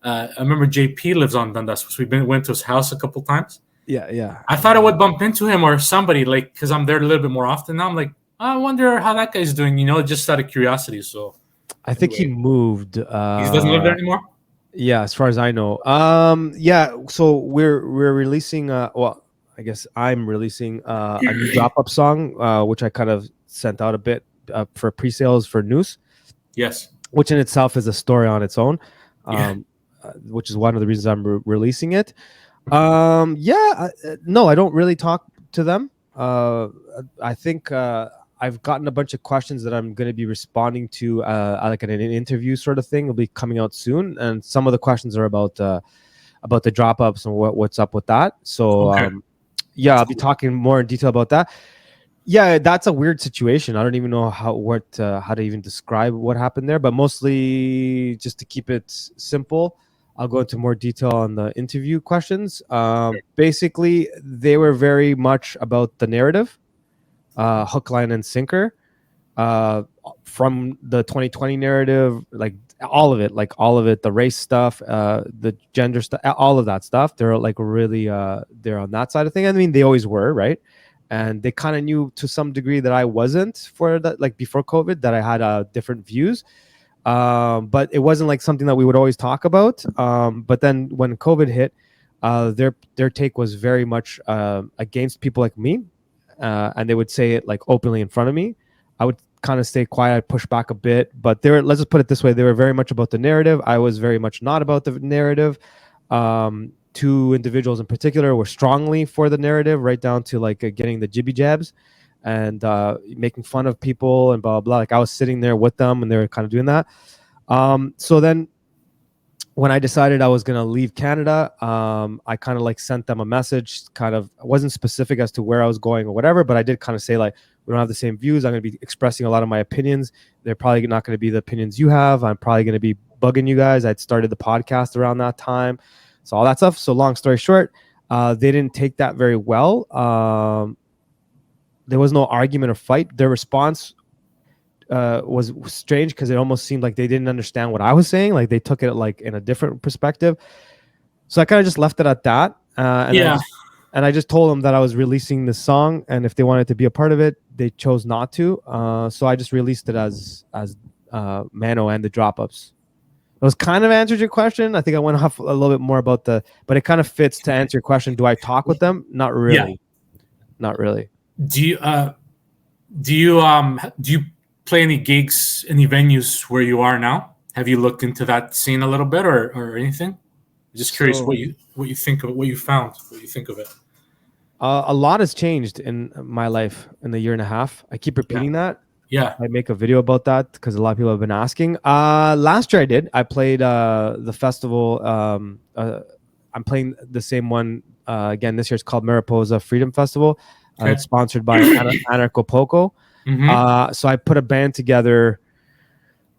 I remember JP lives on Dundas, so went to his house a couple times. Yeah, yeah. I thought I would bump into him or somebody, like, because I'm there a little bit more often now. I'm like, I wonder how that guy's doing, just out of curiosity. So I think he anyway, moved. he doesn't live there anymore. Yeah, as far as I know. Yeah. So we're releasing. Well, I guess I'm releasing a new drop up song, which I kind of sent out a bit for pre-sales for news, Yes. which in itself is a story on its own. Yeah. Which is one of the reasons I'm releasing it. Yeah. No, I don't really talk to them. I think I've gotten a bunch of questions that I'm going to be responding to, like in an interview sort of thing. Will be coming out soon, and some of the questions are about the drop ups and what's up with that. So Okay. yeah, I'll be talking more in detail about that. Yeah, that's a weird situation. I don't even know how to even describe what happened there, but mostly just to keep it simple, I'll go into more detail on the interview questions. Basically, they were very much about the narrative, hook, line, and sinker, from the 2020 narrative, like all of it, the race stuff, the gender stuff, all of that stuff. They're like really, they're on that side of thing. I mean, they always were, right? And they kind of knew to some degree that I wasn't, for that, like before COVID, that I had different views. But it wasn't like something that we would always talk about. But then when COVID hit, their take was very much against people like me, and they would say it like openly in front of me. I would kind of stay quiet, I'd push back a bit, but they were, let's just put it this way, they were very much about the narrative. I was very much not about the narrative. Two individuals in particular were strongly for the narrative, right down to like getting the jibby jabs and making fun of people and blah, blah, blah. Like I was sitting there with them and they were kind of doing that. So then when I decided I was going to leave Canada, I kind of like sent them a message, kind of, I wasn't specific as to where I was going or whatever, but I did kind of say like, we don't have the same views. I'm going to be expressing a lot of my opinions. They're probably not going to be the opinions you have. I'm probably going to be bugging you guys. I'd started the podcast around that time. So all that stuff. So long story short, They didn't take that very well. There was no argument or fight. Their response was strange because it almost seemed like they didn't understand what I was saying. Like they took it like in a different perspective. So I kind of just left it at that. And I just told them that I was releasing this song, and if they wanted to be a part of it, they chose not to. So I just released it as Mano and the Drop Ups. It was kind of answered your question. I think I went off a little bit more about but it kind of fits to answer your question. Do I talk with them? Not really. Not really. Do you play any gigs, any venues where you are now? Have you looked into that scene a little bit or anything? Just curious what you think of it, what you found, what you think of it. A lot has changed in my life in the year and a half. I keep repeating that. Yeah. I make a video about that because a lot of people have been asking. Last year I played the festival. I'm playing the same one again this year. It's called Mariposa Freedom Festival. It's sponsored by Anarcho Poco. So I put a band together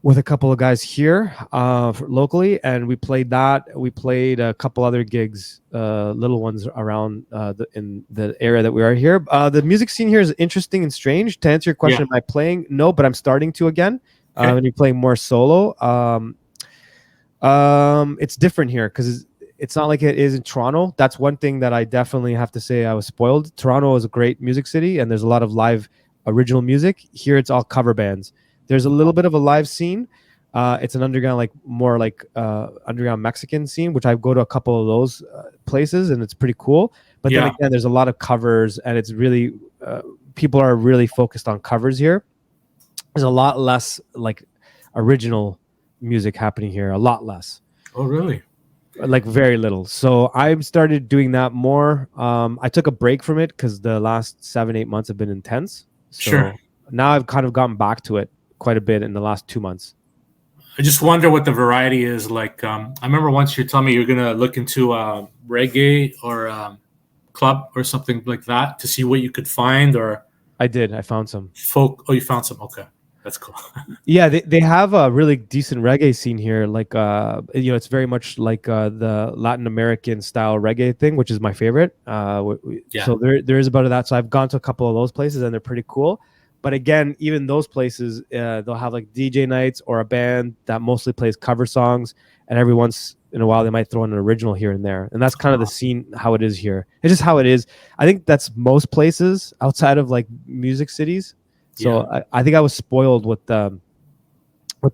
with a couple of guys here locally, and we played that. We played a couple other gigs, little ones around in the area that we are here. The music scene here is interesting and strange. To answer your question, am I playing? No, but I'm starting to again. When you're playing more solo, it's different here because it's not like it is in Toronto. That's one thing that I definitely have to say I was spoiled. Toronto is a great music city, and there's a lot of live original music. Here it's all cover bands. There's a little bit of a live scene. It's an underground, more underground Mexican scene, which I go to a couple of those places, and it's pretty cool. But then again, there's a lot of covers, and it's really people are really focused on covers here. There's a lot less original music happening here. A lot less. Oh, really? Very little. So I've started doing that more. I took a break from it because the last 7-8 months have been intense. So now I've kind of gotten back to it quite a bit in the last 2 months. I just wonder what the variety is like. I remember once you told me you're gonna look into reggae or club or something like that to see what you could find. Or I did. I found some folk. Oh, you found some. Okay, that's cool. Yeah, they have a really decent reggae scene here. It's very much like the Latin American style reggae thing, which is my favorite. So there is about that. So I've gone to a couple of those places, and they're pretty cool. But again, even those places, they'll have DJ nights or a band that mostly plays cover songs, and every once in a while they might throw in an original here and there. And that's kind of the scene, how it is here. It's just how it is. I think that's most places outside of music cities. So I think I was spoiled with the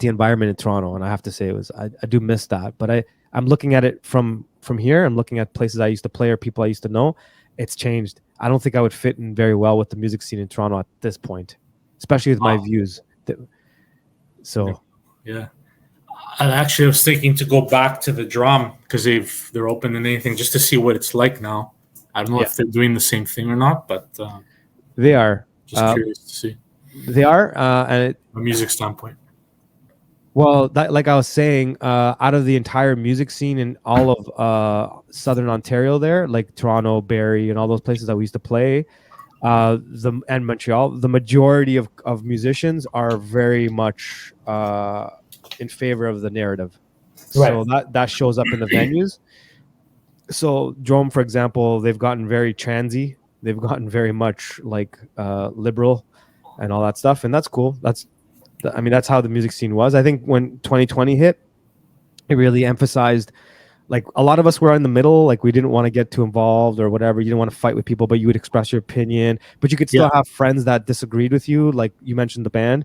environment in Toronto, and I have to say I do miss that. But I'm looking at it from here. I'm looking at places I used to play or people I used to know. It's changed. I don't think I would fit in very well with the music scene in Toronto at this point, especially with my views. So, yeah, I actually was thinking to go back to the drum because they're open and anything just to see what it's like now. I don't know if they're doing the same thing or not, but they are. Just curious to see. They are, and from a music standpoint. Well, like I was saying, out of the entire music scene in all of Southern Ontario there, like Toronto, Barrie, and all those places that we used to play, and Montreal, the majority of musicians are very much in favor of the narrative. Right. So that shows up in the venues. So Drome, for example, they've gotten very transy. They've gotten very much liberal and all that stuff. And that's cool. That's how the music scene was. I think when 2020 hit, it really emphasized, a lot of us were in the middle. We didn't want to get too involved or whatever. You didn't want to fight with people, but you would express your opinion. But you could still have friends that disagreed with you. Like you mentioned the band.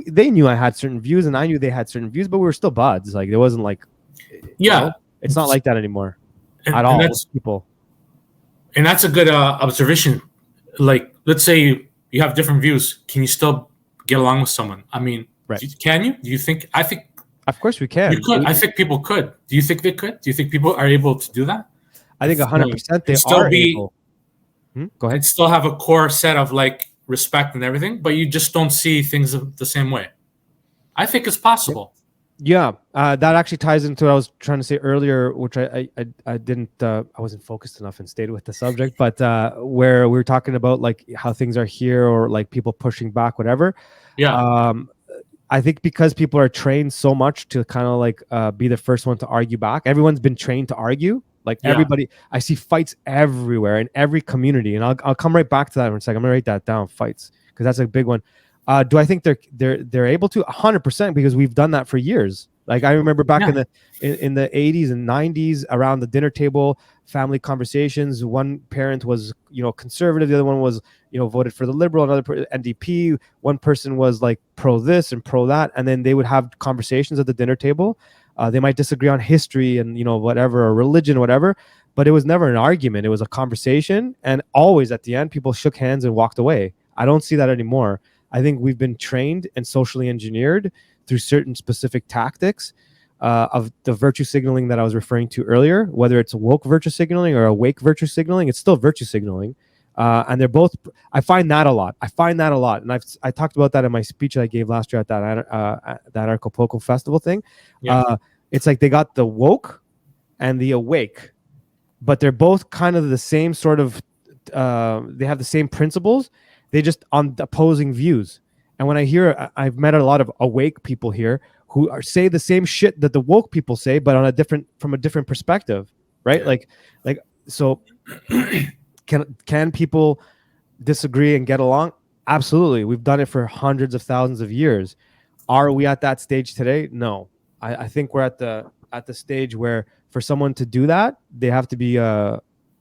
They knew I had certain views and I knew they had certain views, but we were still buds. There wasn't it's not like that anymore at all with people. And that's a good observation. Let's say you have different views. Can you still get along with someone? I mean, can you? Do you think? I think. Of course we can. You could. I think people could. Do you think they could? Do you think people are able to do that? I think 100% they are able. Go ahead. And still have a core set of respect and everything, but you just don't see things the same way. I think it's possible. Yeah, that actually ties into what I was trying to say earlier, which I didn't. I wasn't focused enough and stayed with the subject, but where we were talking about how things are here or people pushing back, whatever. Yeah. I think because people are trained so much to kind of be the first one to argue back. Everyone's been trained to argue. Like Yeah. everybody, I see fights everywhere in every community, and I'll come right back to that in a second. I'm gonna write that down, fights, because that's a big one. Do I think they're able to? 100%, because we've done that for years. Like I remember back Yeah. in the 80s and 90s, around the dinner table, family conversations. One parent was conservative, the other one was voted for the liberal, another NDP. One person was like pro this and pro that, and then they would have conversations at the dinner table. They might disagree on history and whatever, or religion, whatever, but it was never an argument. It was a conversation, and always at the end, people shook hands and walked away. I don't see that anymore. I think we've been trained and socially engineered through certain specific tactics of the virtue signaling that I was referring to earlier. Whether it's woke virtue signaling or awake virtue signaling, it's still virtue signaling. And they're both. I find that a lot, and I talked about that in my speech that I gave last year at that Acapulco festival thing. Yeah. It's like they got the woke and the awake, but they're both kind of the same sort of. They have the same principles. They just on opposing views. And when I've met a lot of awake people here who say the same shit that the woke people say, but on from a different perspective, right? Yeah. Like so. Can people disagree and get along? Absolutely. We've done it for hundreds of thousands of years. Are we at that stage today? No. I think we're at the stage where for someone to do that, they have to be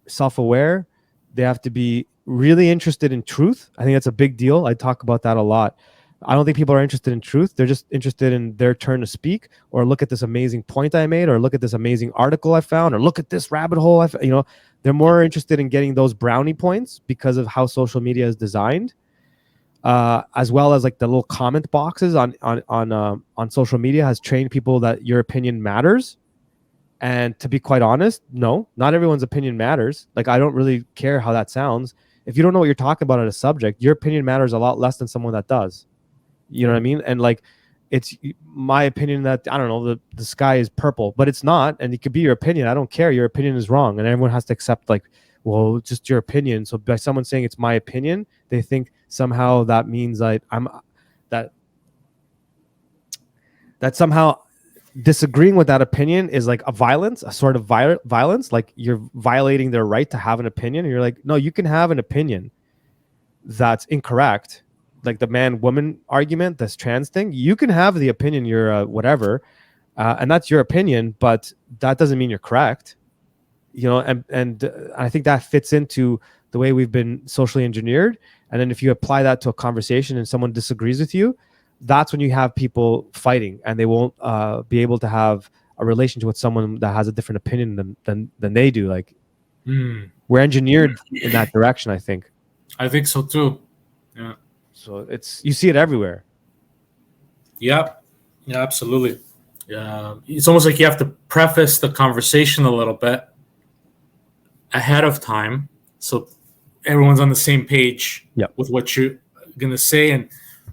self-aware. They have to be really interested in truth. I think that's a big deal. I talk about that a lot. I don't think people are interested in truth. They're just interested in their turn to speak, or look at this amazing point I made, or look at this amazing article I found, or look at this rabbit hole. They're more interested in getting those brownie points because of how social media is designed, as well as like the little comment boxes on social media has trained people that your opinion matters. And to be quite honest, no, not everyone's opinion matters. Like, I don't really care how that sounds. If you don't know what you're talking about on a subject, your opinion matters a lot less than someone that does. You know what I mean? And like, it's my opinion that, I don't know, the sky is purple, but it's not. And it could be your opinion. I don't care. Your opinion is wrong. And everyone has to accept, like, well, it's just your opinion. So by someone saying it's my opinion, they think somehow that means like that somehow disagreeing with that opinion is like a sort of violence. Like you're violating their right to have an opinion. And you're like, no, you can have an opinion that's incorrect. Like the man-woman argument, this trans thing, you can have the opinion you're whatever, and that's your opinion, but that doesn't mean you're correct. And I think that fits into the way we've been socially engineered. And then if you apply that to a conversation and someone disagrees with you, that's when you have people fighting, and they won't be able to have a relationship with someone that has a different opinion than they do. Like we're engineered in that direction, I think. I think so too. Yeah. So you see it everywhere. Yeah, absolutely. It's almost like you have to preface the conversation a little bit ahead of time, so everyone's on the same page with what you're gonna say, and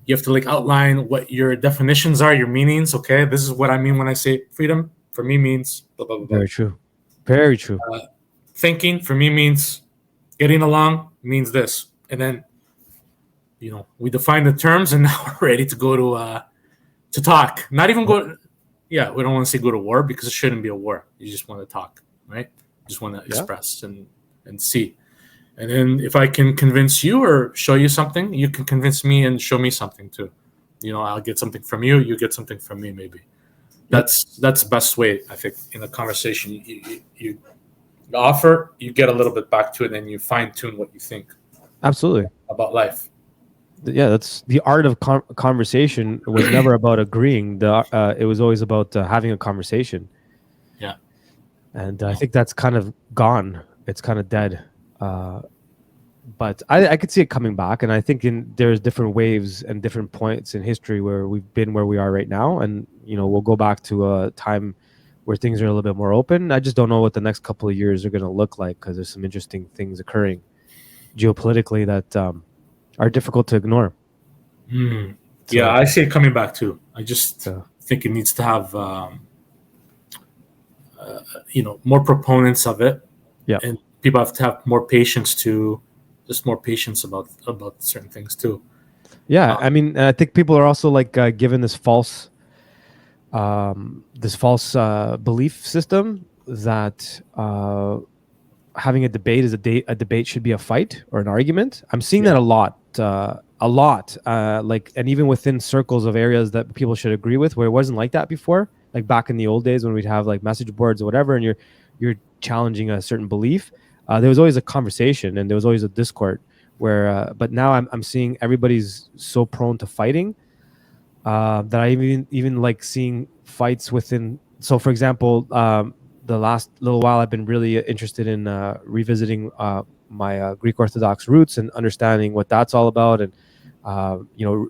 you have to like outline what your definitions are, your meanings. Okay, this is what I mean when I say freedom. For me means blah, blah, blah, blah. Very true. Very true. Thinking for me means getting along means this, and then we define the terms, and now we're ready to go to talk. Not even go. Yeah, we don't want to say go to war, because it shouldn't be a war. You just want to talk, right? You just want to express and see. And then if I can convince you or show you something, you can convince me and show me something too. I'll get something from you. You get something from me, maybe. That's the best way, I think, in a conversation. You offer, you get a little bit back to it, and you fine tune what you think. Absolutely. About life. Yeah, that's the art of conversation. Was never about agreeing. It was always about having a conversation. Yeah. And I think that's kind of gone. It's kind of dead. But I could see it coming back, and I think there's different waves and different points in history where we've been where we are right now, and we'll go back to a time where things are a little bit more open. I just don't know what the next couple of years are going to look like, because there's some interesting things occurring geopolitically that are difficult to ignore. Yeah, I see it coming back too. I just think it needs to have more proponents of it. Yeah, and people have to have more patience about certain things too. Yeah, I mean, I think people are also like given this false belief system that having a debate is a debate should be a fight or an argument. I'm seeing that a lot. Like, and even within circles of areas that people should agree with, where it wasn't like that before. Like back in the old days when we'd have like message boards or whatever, and you're challenging a certain belief. There was always a conversation and there was always a discord. Where, but now I'm seeing everybody's so prone to fighting that I even like seeing fights within. So, for example, the last little while, I've been really interested in revisiting my Greek Orthodox roots and understanding what that's all about, and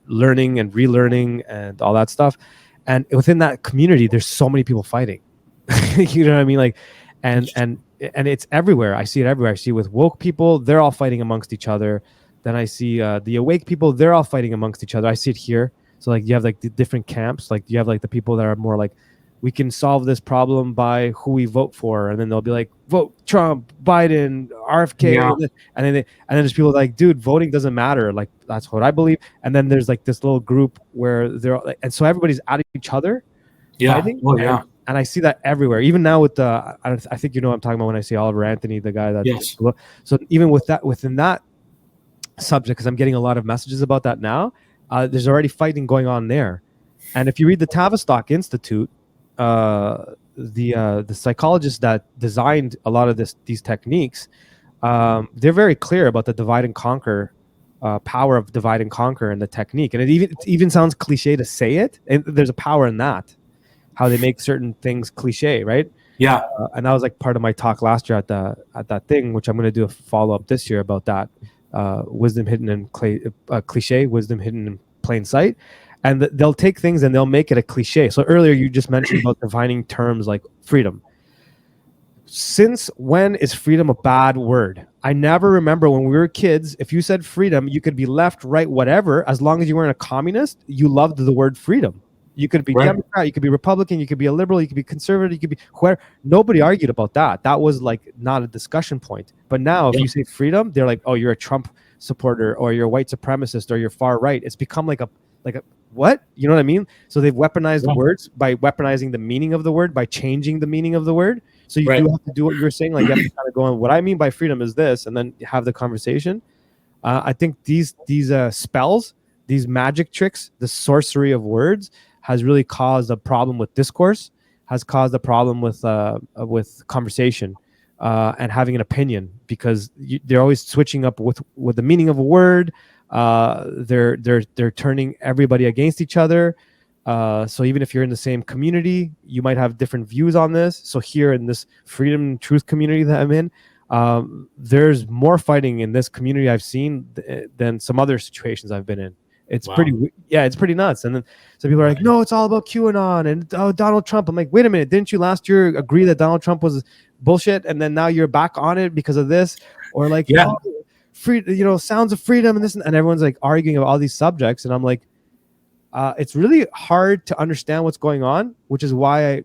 learning and relearning and all that stuff. And within that community, there's so many people fighting. You know what I mean? Like, and it's everywhere. I see it everywhere. I see it with woke people; they're all fighting amongst each other. Then I see the awake people; they're all fighting amongst each other. I see it here. So like you have like the different camps. Like you have like the people that are more like, we can solve this problem by who we vote for, and then they'll be like, vote Trump, Biden, RFK, and then there's people like, dude, voting doesn't matter. Like that's what I believe. And then there's like this little group where they're like, and so everybody's at each other, fighting. Oh yeah. And I see that everywhere. Even now with the, I think you know what I'm talking about when I say Oliver Anthony, the guy that. Yes. So even with that, within that subject, because I'm getting a lot of messages about that now. There's already fighting going on there, and if you read the Tavistock Institute, the psychologists that designed a lot of these techniques, they're very clear about the divide and conquer, power of divide and conquer, and the technique. And it even sounds cliche to say it, and there's a power in that, how they make certain things cliche, right? Yeah. And that was like part of my talk last year at that thing, which I'm going to do a follow up this year about that. Wisdom hidden in cliche, wisdom hidden in plain sight. And they'll take things and they'll make it a cliche. So earlier you just mentioned about defining terms like freedom. Since when is freedom a bad word? I never remember when we were kids, if you said freedom, you could be left, right, whatever. As long as you weren't a communist, you loved the word freedom. You could be Democrat, you could be Republican, you could be a liberal, you could be conservative, you could be whoever. Nobody argued about that. That was like not a discussion point. But now if you say freedom, they're like, oh, you're a Trump supporter, or you're a white supremacist, or you're far right. It's become like a what? You know what I mean? So they've weaponized the words by weaponizing the meaning of the word, by changing the meaning of the word. So you do have to do what you were saying. Like you have to kind of go on, what I mean by freedom is this, and then have the conversation. I think these spells, these magic tricks, the sorcery of words has really caused a problem with discourse, has caused a problem with conversation and having an opinion, because they're always switching up with the meaning of a word. They're turning everybody against each other. So even if you're in the same community, you might have different views on this. So here in this freedom and truth community that I'm in, there's more fighting in this community I've seen than some other situations I've been in. It's it's pretty nuts. And then some people are like, no, it's all about QAnon and Donald Trump. I'm like, wait a minute, didn't you last year agree that Donald Trump was bullshit, and then now you're back on it because of this? Or like, free, sounds of freedom and this, and everyone's like arguing about all these subjects, and I'm like, it's really hard to understand what's going on, which is why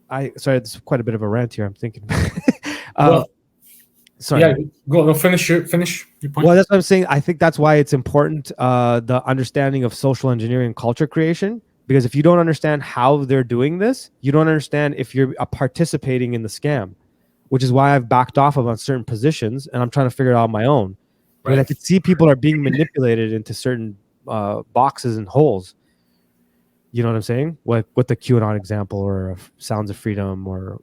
I sorry, this is quite a bit of a rant here, I'm thinking. Sorry. Yeah, go finish your point. Well, that's what I'm saying. I think that's why it's important, the understanding of social engineering and culture creation, because if you don't understand how they're doing this, you don't understand if you're participating in the scam, which is why I've backed off of on certain positions, and I'm trying to figure it out on my own. But I could see people are being manipulated into certain boxes and holes. You know what I'm saying? With the QAnon example, or Sounds of Freedom, or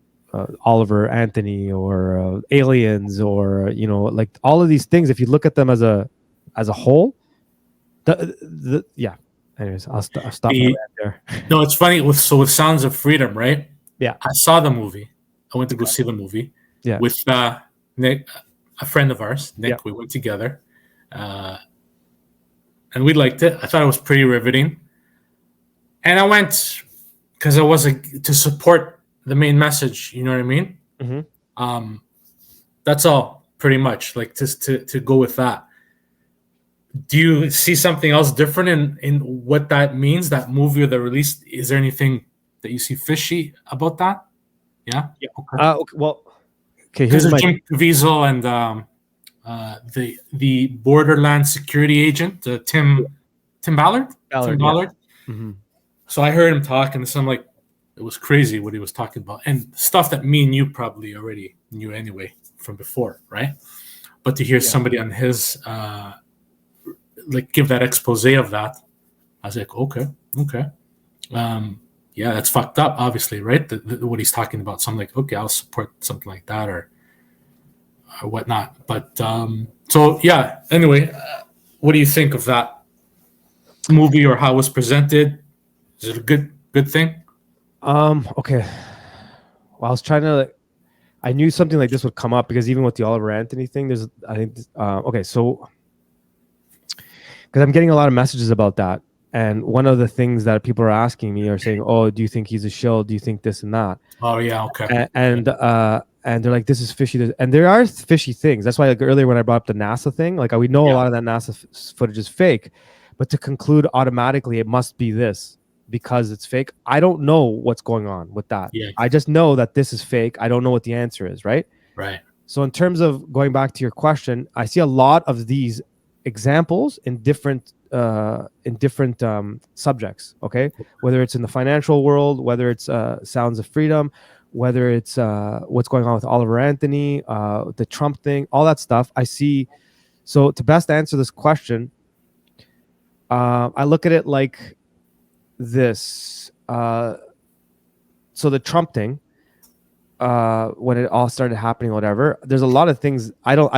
Oliver Anthony, or aliens, or like all of these things. If you look at them as a whole, Anyways, I'll stop right there. No, it's funny with Sounds of Freedom, right? Yeah, I saw the movie. I went to go see the movie. Yeah, with Nick, a friend of ours, Nick. Yeah. We went together, and we liked it. I thought it was pretty riveting, and I went because I was to support the main message. You know what I mean? Mm-hmm. That's all, pretty much. Like to go with that. Do you see something else different in what that means? That movie or the release? Is there anything that you see fishy about that? Yeah. Okay. Well. Okay, here's Jim Caviezel and the Borderland security agent, Tim Ballard. Tim Ballard. Mm-hmm. So I heard him talk, and so I'm like, it was crazy what he was talking about, and stuff that me and you probably already knew anyway from before, right? But to hear somebody on his like give that expose of that, I was like, okay. Yeah, that's fucked up, obviously, right? What he's talking about. So I'm like, okay, I'll support something like that or whatnot. But so yeah. Anyway, what do you think of that movie or how it was presented? Is it a good thing? Okay. Well, I was trying to. I knew something like this would come up because even with the Oliver Anthony thing, there's. I think. Okay, so because I'm getting a lot of messages about that, and one of the things that people are asking me are saying, "Oh, do you think he's a shill? Do you think this and that?" Oh yeah, okay. And they're like, "This is fishy," and there are fishy things. That's why, like earlier when I brought up the NASA thing, like we know a lot of that NASA footage is fake, but to conclude automatically it must be this because it's fake. I don't know what's going on with that. Yeah. I just know that this is fake. I don't know what the answer is, right? Right. So in terms of going back to your question, I see a lot of these examples in different subjects. Okay, whether it's in the financial world, whether it's Sounds of Freedom, whether it's what's going on with Oliver Anthony, the Trump thing, all that stuff. I see. So to best answer this question, I look at it like this. So the Trump thing, when it all started happening, whatever, there's a lot of things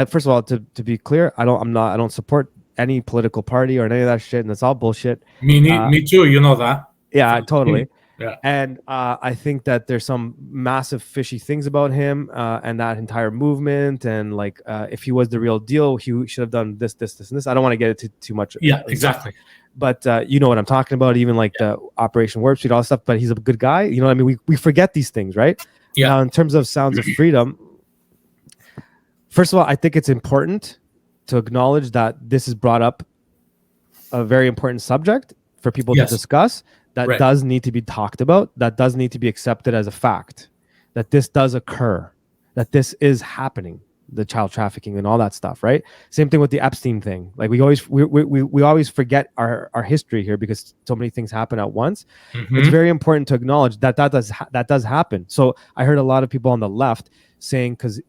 first of all, to be clear, I don't support any political party or any of that shit, and it's all bullshit. Me too, you know that. Yeah, totally. Yeah. And I think that there's some massive fishy things about him and that entire movement, and like if he was the real deal, he should have done this, and this. I don't want to get into too much. Yeah, exactly. But you know what I'm talking about, even like the Operation Warp Speed, all that stuff. But he's a good guy. You know what I mean? We forget these things, right? Yeah. Now, in terms of Sounds of Freedom, first of all, I think it's important to acknowledge that this is brought up a very important subject for people to discuss. That does need to be talked about. That does need to be accepted as a fact. That this does occur. That this is happening. The child trafficking and all that stuff, right? Same thing with the Epstein thing. Like we always forget our history here because so many things happen at once. Mm-hmm. It's very important to acknowledge that does happen. So I heard a lot of people on the left saying, because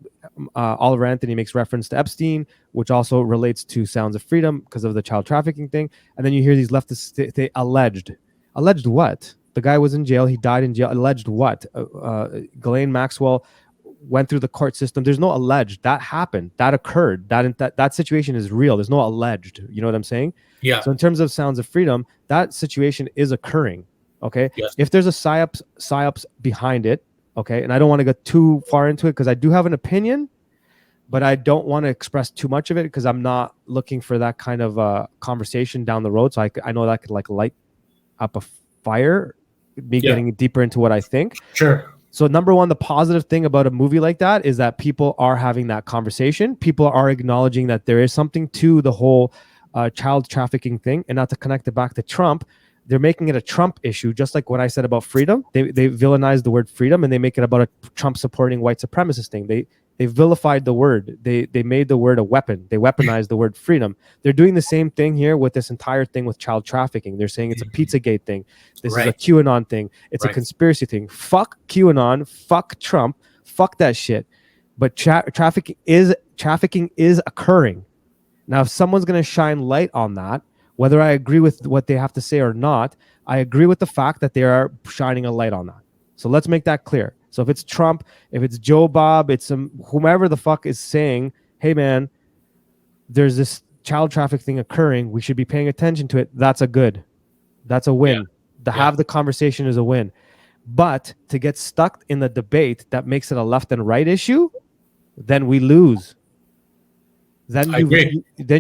Oliver Anthony makes reference to Epstein, which also relates to Sounds of Freedom because of the child trafficking thing, and then you hear these leftists they alleged what? The guy was in jail. He died in jail. Alleged what? Ghislaine Maxwell went through the court system. There's no alleged. That happened. That occurred. That situation is real. There's no alleged. You know what I'm saying? Yeah. So in terms of Sounds of Freedom, that situation is occurring. Okay. Yes. If there's a psyops behind it, okay, and I don't want to go too far into it because I do have an opinion, but I don't want to express too much of it because I'm not looking for that kind of conversation down the road. So I know that could like light up a fire, getting deeper into what I think. Sure. So number one, the positive thing about a movie like that is that people are having that conversation. People are acknowledging that there is something to the whole child trafficking thing. And not to connect it back to Trump, they're making it a Trump issue, just like what I said about freedom. They villainize the word freedom and they make it about a Trump supporting white supremacist thing. They vilified the word. They made the word a weapon. They weaponized the word freedom. They're doing the same thing here with this entire thing with child trafficking. They're saying it's a Pizzagate thing. This is a QAnon thing. It's a conspiracy thing. Fuck QAnon. Fuck Trump. Fuck that shit. But trafficking is occurring. Now, if someone's going to shine light on that, whether I agree with what they have to say or not, I agree with the fact that they are shining a light on that. So let's make that clear. So if it's Trump, if it's Joe Bob, it's whomever the fuck is saying, hey man, there's this child traffic thing occurring, we should be paying attention to it. That's a win. Have the conversation is a win. But to get stuck in the debate that makes it a left and right issue, then we lose. Then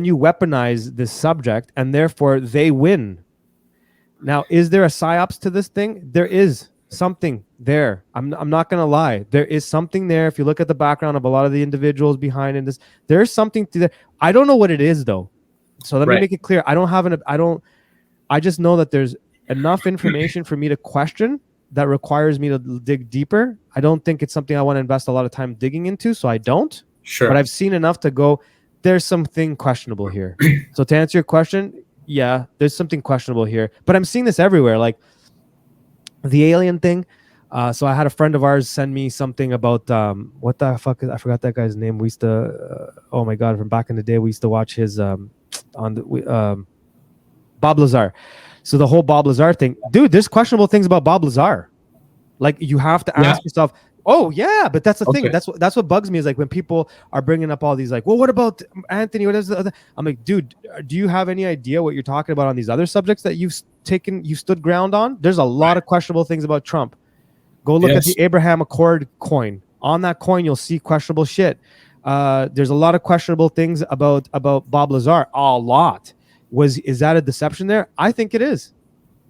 you weaponize this subject and therefore they win. Now, is there a psyops to this thing? There is something there. I'm not gonna lie. There is something there. If you look at the background of a lot of the individuals behind in this, there's something to there. I don't know what it is though. So let me make it clear. I just know that there's enough information for me to question that requires me to dig deeper. I don't think it's something I want to invest a lot of time digging into, so I don't. Sure. But I've seen enough to go, there's something questionable here. So to answer your question, yeah, there's something questionable here. But I'm seeing this everywhere. Like the alien thing, So I had a friend of ours send me something about what the fuck is, I forgot that guy's name. We used to oh my god, from back in the day we used to watch his on the Bob Lazar. So the whole Bob Lazar thing, dude, there's questionable things about Bob Lazar. Like you have to ask yourself, oh yeah, but that's the thing. That's what bugs me is like when people are bringing up all these like, well, what about Anthony? What is the other? I'm like, dude, do you have any idea what you're talking about on these other subjects that you stood ground on? There's a lot of questionable things about Trump. Go look at the Abraham Accord coin. On that coin, you'll see questionable shit. There's a lot of questionable things about Bob Lazar. A lot. Is that a deception there? I think it is.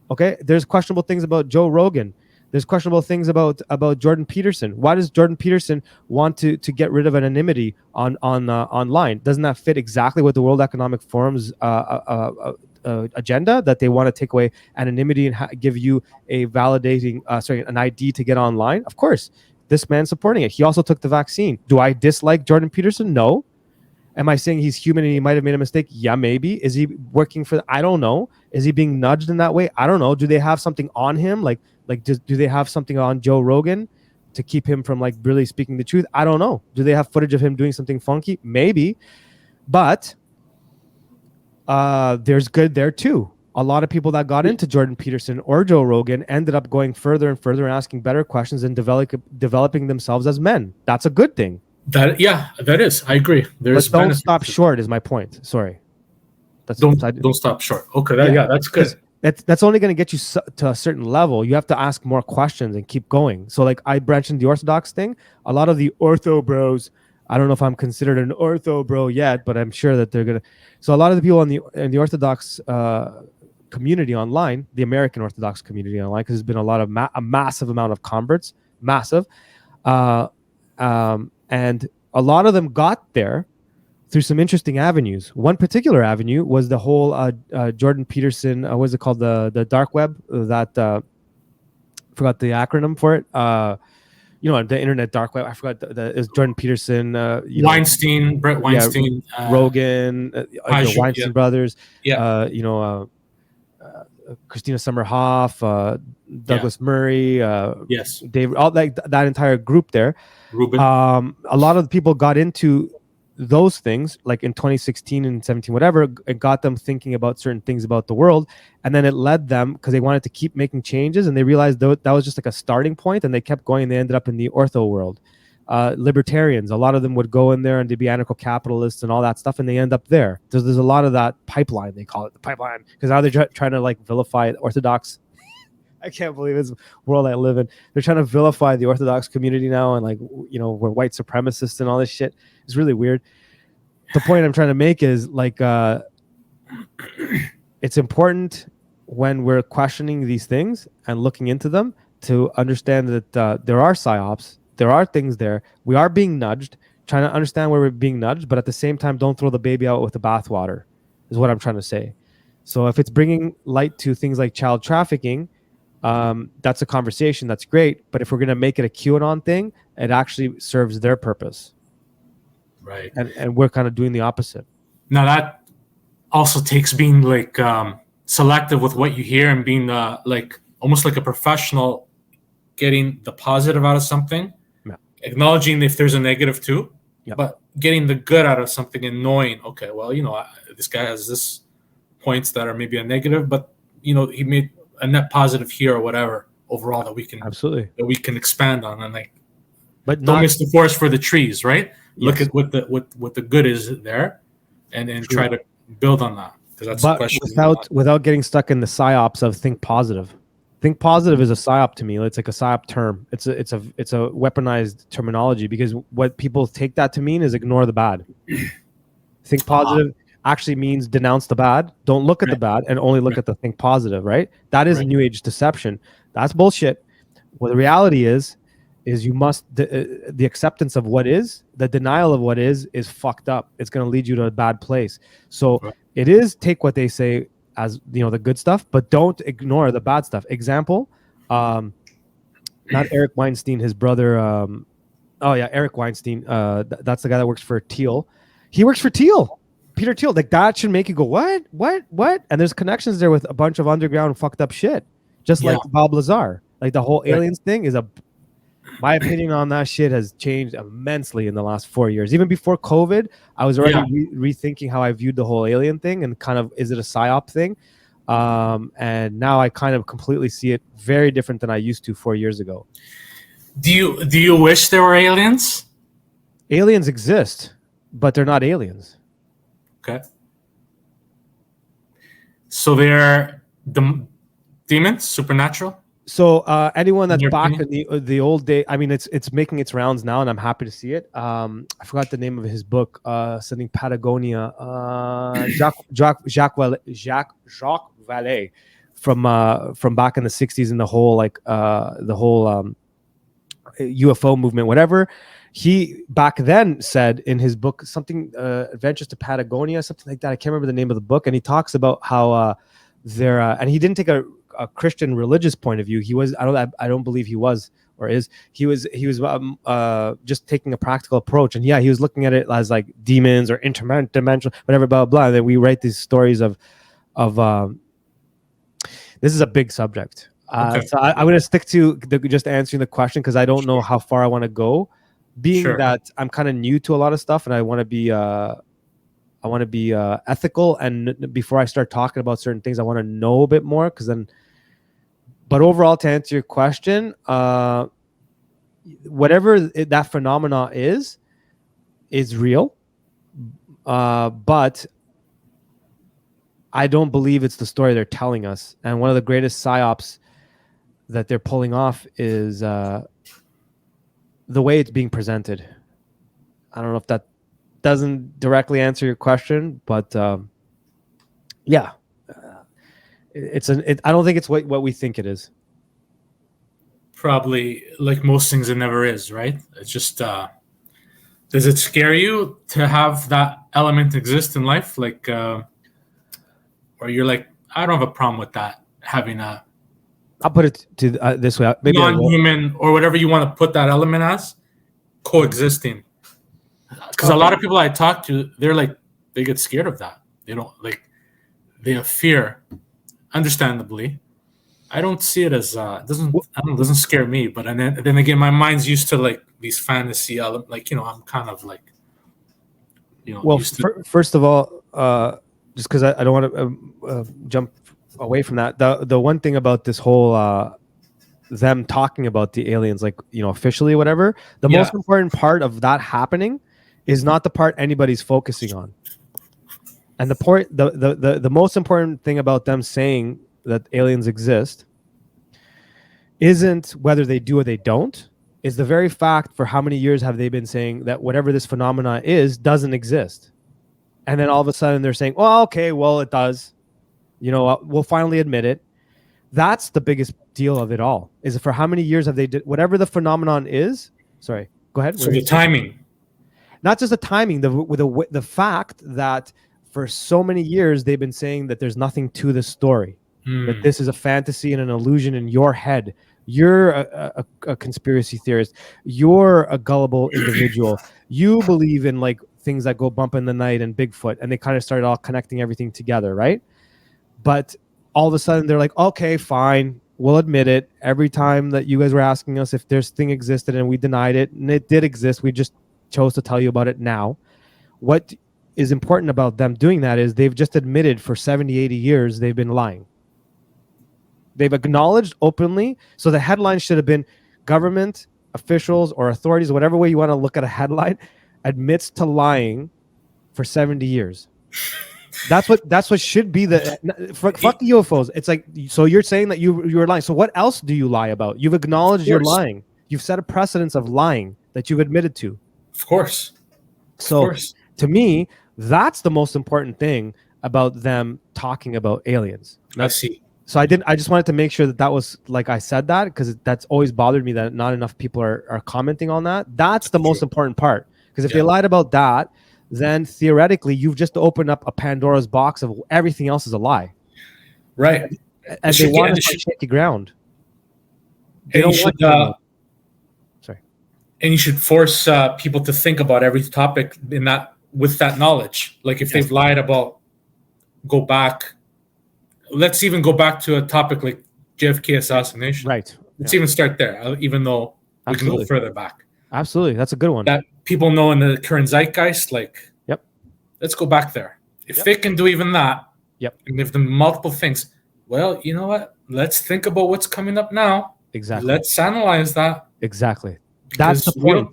Okay. There's questionable things about Joe Rogan. There's questionable things about Jordan Peterson. Why does Jordan Peterson want to get rid of anonymity online? Doesn't that fit exactly with the World Economic Forum's agenda, that they want to take away anonymity and give you a validating, an ID to get online? Of course, this man's supporting it. He also took the vaccine. Do I dislike Jordan Peterson? No. Am I saying he's human and he might have made a mistake? Yeah, maybe. Is he working for? I don't know. Is he being nudged in that way? I don't know. Do they have something on him? Like do they have something on Joe Rogan to keep him from like really speaking the truth? I don't know. Do they have footage of him doing something funky? Maybe. But there's good there too. A lot of people that got into Jordan Peterson or Joe Rogan ended up going further and further and asking better questions and developing themselves as men. That's a good thing. That is. I agree. But don't stop short is my point. Sorry. Don't stop short. Okay, that's good. That's only going to get you to a certain level. You have to ask more questions and keep going. So like I branched into the Orthodox thing. A lot of the ortho bros, I don't know if I'm considered an ortho bro yet, but I'm sure that they're going to. So a lot of the people in the Orthodox community online, the American Orthodox community online, because there's been a massive amount of converts, massive. And a lot of them got there through some interesting avenues. One particular avenue was the whole Jordan Peterson, what is it called? The dark web, that forgot the acronym for it. The internet dark web. I forgot it was Jordan Peterson. Brett Weinstein. Rogan, the Weinstein brothers. Yeah. Christina Summerhoff, Douglas Murray. Yes. Dave, all that entire group there. Ruben. A lot of the people got into those things like in 2016 and 17, whatever. It got them thinking about certain things about the world, and then it led them, because they wanted to keep making changes, and they realized that was just like a starting point, and they kept going, and they ended up in the ortho world. Libertarians, a lot of them would go in there and to be anarcho-capitalists and all that stuff, and they end up there. There's a lot of that pipeline, they call it the pipeline, because now they're trying to like vilify Orthodox. I can't believe it's the world I live in. They're trying to vilify the Orthodox community now, and like, we're white supremacists and all this shit. It's really weird. The point I'm trying to make is like, it's important when we're questioning these things and looking into them to understand that there are psyops, there are things there. We are being nudged, trying to understand where we're being nudged, but at the same time, don't throw the baby out with the bathwater, is what I'm trying to say. So if it's bringing light to things like child trafficking, that's a conversation, that's great. But if we're going to make it a QAnon thing, it actually serves their purpose. Right. And we're kind of doing the opposite. Now that also takes being like selective with what you hear and being like almost like a professional, getting the positive out of something, acknowledging if there's a negative too, but getting the good out of something and knowing, okay, well, this guy has this points that are maybe a negative, but he made a net positive here or whatever overall that we can expand on, and like, but don't miss the forest for the trees, right? Yes. Look at what the good is there, and try to build on that, because that's the question. Without getting stuck in the psyops of think positive. Think positive is a psyop to me. It's like a psyop term. It's a weaponized terminology, because what people take that to mean is ignore the bad. Think positive actually means denounce the bad. Don't look at the bad and only look at the think positive, right? That is a new age deception. That's bullshit. What the reality is you must, the acceptance of what is, the denial of what is fucked up. It's going to lead you to a bad place. So it is, take what they say as, the good stuff, but don't ignore the bad stuff. Example, not Eric Weinstein, his brother. Eric Weinstein. That's the guy that works for Thiel. He works for Thiel. Peter Thiel. Like, that should make you go, what? And there's connections there with a bunch of underground fucked up shit, just like Bob Lazar. Like the whole aliens thing is my opinion on that shit has changed immensely in the last 4 years. Even before COVID, I was already rethinking how I viewed the whole alien thing and kind of, is it a psyop thing? And now I kind of completely see it very different than I used to 4 years ago. Do you wish there were aliens? Aliens exist, but they're not aliens. Okay. So they're demons, supernatural? So anyone that's In your back opinion? in the old day, I mean, it's making its rounds now, and I'm happy to see it. I forgot the name of his book, something Patagonia. Jacques Vallée from back in the '60s, and the whole UFO movement, whatever. He back then said in his book something, Adventures to Patagonia, something like that. I can't remember the name of the book, and he talks about how there, and he didn't take a Christian religious point of view. He was, I don't believe he was or is. He was just taking a practical approach, and he was looking at it as like demons or interdimensional, whatever, blah blah. And then we write these stories of this is a big subject. Okay. So I'm going to stick to just answering the question because I don't know how far I want to go. Being that I'm kind of new to a lot of stuff, and I want to be ethical, and before I start talking about certain things, I want to know a bit more, because then. But overall, to answer your question, whatever that phenomena is real, but I don't believe it's the story they're telling us. And one of the greatest psyops that they're pulling off is the way it's being presented. I don't know if that doesn't directly answer your question, but yeah, I don't think it's what we think it is. Probably, like most things, it never is, right? It's just, does it scare you to have that element exist in life? Like, or you're like, I don't have a problem with that, having a I'll put it to this way. Maybe non-human or whatever you want to put that element as coexisting. Because a lot of people I talk to, they're like, they get scared of that. They don't like, they have fear, understandably. I don't see it as doesn't scare me. But then again, my mind's used to like these fantasy elements. Like, I'm kind of like, Well, first of all, just because I don't want to jump away from that, the one thing about this whole them talking about the aliens, like, officially, whatever, the most important part of that happening is not the part anybody's focusing on. And the most important thing about them saying that aliens exist isn't whether they do or they don't, is the very fact for how many years have they been saying that whatever this phenomena is doesn't exist. And then all of a sudden they're saying, well, okay, well, it does. We'll finally admit it. That's the biggest deal of it all, is for how many years have they did whatever the phenomenon is. Sorry, go ahead. So the timing. Not just the timing, the fact that for so many years they've been saying that there's nothing to the story, that this is a fantasy and an illusion in your head. You're a conspiracy theorist. You're a gullible individual. You believe in like things that go bump in the night and Bigfoot, and they kind of started all connecting everything together, right? But all of a sudden they're like, okay, fine, we'll admit it. Every time that you guys were asking us if this thing existed and we denied it, and it did exist, we just chose to tell you about it now. What is important about them doing that is they've just admitted for 70, 80 years they've been lying. They've acknowledged openly. So the headline should have been government officials or authorities, whatever way you want to look at a headline, admits to lying for 70 years. That's what should be fuck the UFOs. It's like, so you're saying that you were lying. So what else do you lie about? You've acknowledged you're lying. You've set a precedence of lying that you've admitted to. Of course. So to me, that's the most important thing about them talking about aliens. I see. So I just wanted to make sure that was, like, I said that, because that's always bothered me that not enough people are commenting on that. That's the most important part. Because if they lied about that, then theoretically you've just opened up a Pandora's box of everything else is a lie. Right. And they want to shaky ground. Sorry. And you should force people to think about every topic with that knowledge. Like if they've lied about, let's even go back to a topic like JFK assassination. Right. Let's even start there, even though we can go Absolutely. further back. Absolutely. That's a good one. That people know in the current zeitgeist, like, Yep. let's go back there. If Yep. they can do even that, Yep. and give them multiple things, well, you know what? Let's think about what's coming up now. Exactly. Let's analyze that. Exactly. That's the We point.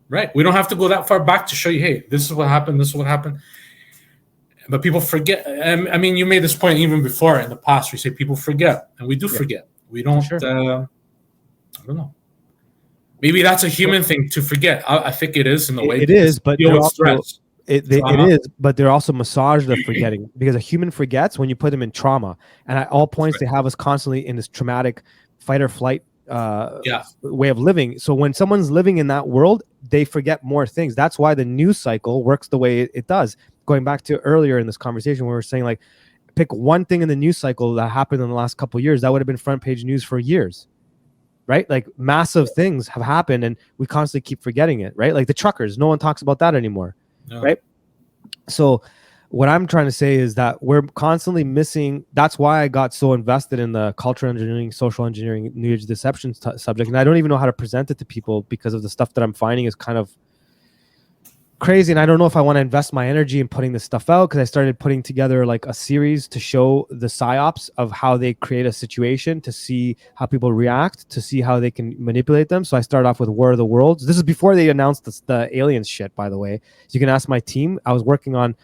right. We don't have to go that far back to show you, hey, this is what happened. This is what happened. But people forget. I mean, you made this point even before in the past. You say people forget, and we do forget. We don't. Sure. I don't know. Maybe that's a human thing to forget. I think it is in a way. It is, but deal with stress. It is, but they're also massaged the forgetting because a human forgets when you put them in trauma, and at all points they have us constantly in this traumatic fight or flight way of living. So when someone's living in that world, they forget more things. That's why the news cycle works the way it does. Going back to earlier in this conversation, where we were saying, like, pick one thing in the news cycle that happened in the last couple of years that would have been front page news for years, right? Like massive things have happened, and we constantly keep forgetting it, right? Like the truckers, no one talks about that anymore, right? So what I'm trying to say is that we're constantly missing. That's why I got so invested in the cultural engineering, social engineering, New Age deception subject, and I don't even know how to present it to people because of the stuff that I'm finding is kind of crazy, and I don't know if I want to invest my energy in putting this stuff out, because I started putting together like a series to show the psyops of how they create a situation, to see how people react, to see how they can manipulate them. So I started off with War of the Worlds. This is before they announced the aliens shit, by the way. So you can ask my team. I was working on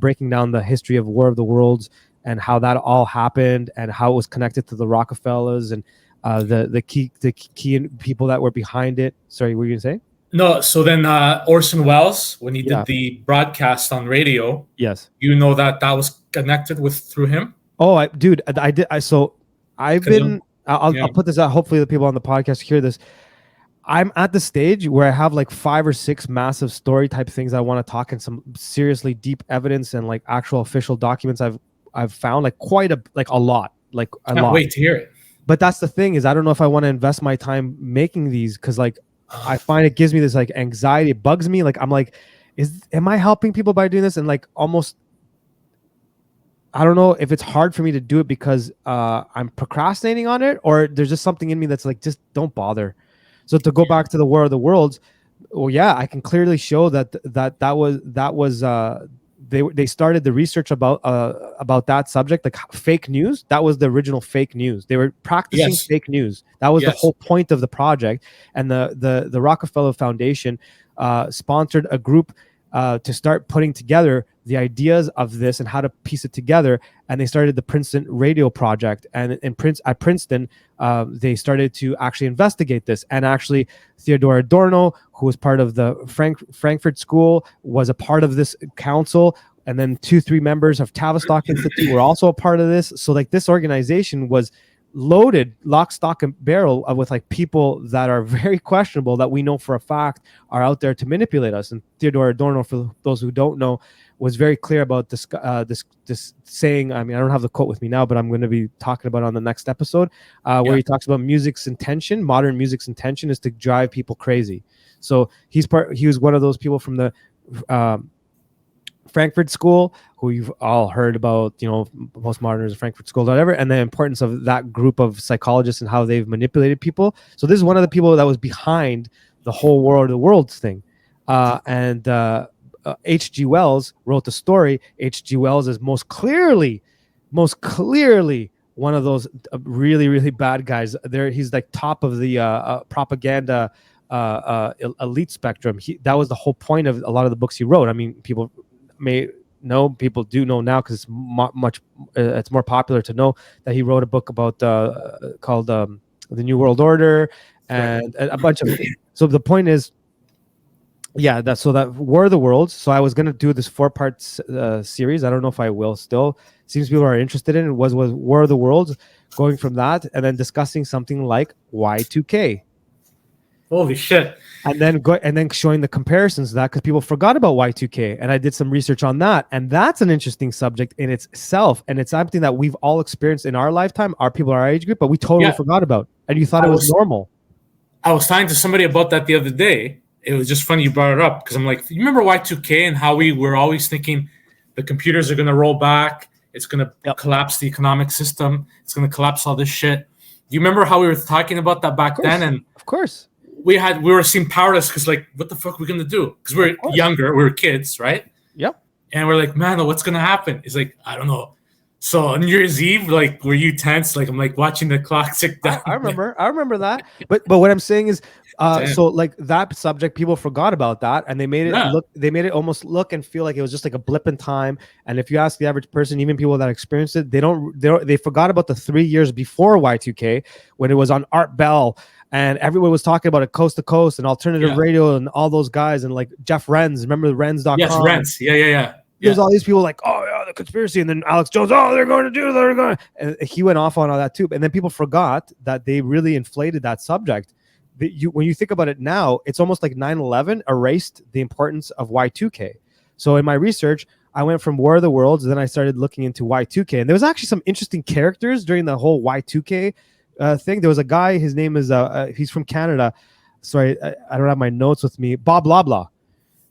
breaking down the history of War of the Worlds and how that all happened and how it was connected to the Rockefellers and the key people that were behind it. Sorry, what were you gonna say? No, so then Orson Welles, when he did the broadcast on radio, yes, you know that was connected with through him. Oh, I've been. I'll put this out. Hopefully, the people on the podcast hear this. I'm at the stage where I have like 5 or 6 massive story type things I want to talk, and some seriously deep evidence and like actual official documents I've found, like quite a lot. Can't wait to hear it. But that's the thing, is I don't know if I want to invest my time making these, because like I find it gives me this like anxiety. It bugs me. Like I'm like, am I helping people by doing this? And like almost, I don't know if it's hard for me to do it because I'm procrastinating on it, or there's just something in me that's like, just don't bother. So to go back to the War of the Worlds, well, yeah, I can clearly show that was they started the research about that subject, like fake news. That was the original fake news. They were practicing fake news. That was the whole point of the project. And the Rockefeller Foundation sponsored a group to start putting together the ideas of this and how to piece it together. And they started the Princeton Radio Project. And at Princeton, they started to actually investigate this. And actually, Theodore Adorno, who was part of the Frankfurt School, was a part of this council. And then 2-3 members of Tavistock Institute were also a part of this. So like this organization was loaded lock, stock, and barrel with like people that are very questionable, that we know for a fact are out there to manipulate us. And Theodore Adorno, for those who don't know, was very clear about this saying. I mean, I don't have the quote with me now, but I'm going to be talking about it on the next episode, where he talks about music's intention. Modern music's intention is to drive people crazy. So he was one of those people from the Frankfurt School, who you've all heard about, postmodernism, Frankfurt School, whatever, and the importance of that group of psychologists and how they've manipulated people. So this is one of the people that was behind the whole War of the Worlds thing. H.G. Wells wrote the story. H.G. Wells is most clearly one of those really, really bad guys. He's like top of the propaganda elite spectrum. That was the whole point of a lot of the books he wrote. I mean, people may know, people do know now because it's it's more popular to know that he wrote a book about called The New World Order and a bunch of. So the point is, yeah, that War of the Worlds. So I was gonna do this 4-part series. I don't know if I will still. Seems people are interested in it. Was War of the Worlds, going from that and then discussing something like Y2K. Holy shit! And then showing the comparisons to that, because people forgot about Y2K, and I did some research on that, and that's an interesting subject in itself, and it's something that we've all experienced in our lifetime, our people, our age group, but we totally forgot about, and you thought it was normal. I was talking to somebody about that the other day. It was just funny you brought it up, because I'm like, you remember Y2K and how we were always thinking the computers are going to roll back, it's going to collapse the economic system, it's going to collapse all this shit. you remember how we were talking about that back then? And of course, we were seeing powerless because like, what the fuck are we gonna do? Because we're younger, we were kids, right? Yep. And we're like, man, what's gonna happen? It's like, I don't know. So on New Year's Eve, like, were you tense? Like, I'm like watching the clock tick down. I remember that. But what I'm saying is, so like that subject, people forgot about that, and they made it look. They made it almost look and feel like it was just like a blip in time. And if you ask the average person, even people that experienced it, they forgot about the 3 years before Y2K when it was on Art Bell. And everyone was talking about it coast to coast and alternative radio and all those guys and like Jeff Renz. Remember the Renz.com? Yes, Renz. Yeah. There's all these people like, oh yeah, the conspiracy, and then Alex Jones, oh they're going to do, and he went off on all that too. And then people forgot that they really inflated that subject. When you think about it now, it's almost like 9/11 erased the importance of Y2K. So in my research, I went from War of the Worlds, and then I started looking into Y2K, and there was actually some interesting characters during the whole Y2K thing. There was a guy, his name is he's from Canada. Sorry, I don't have my notes with me. Bob Loblaw,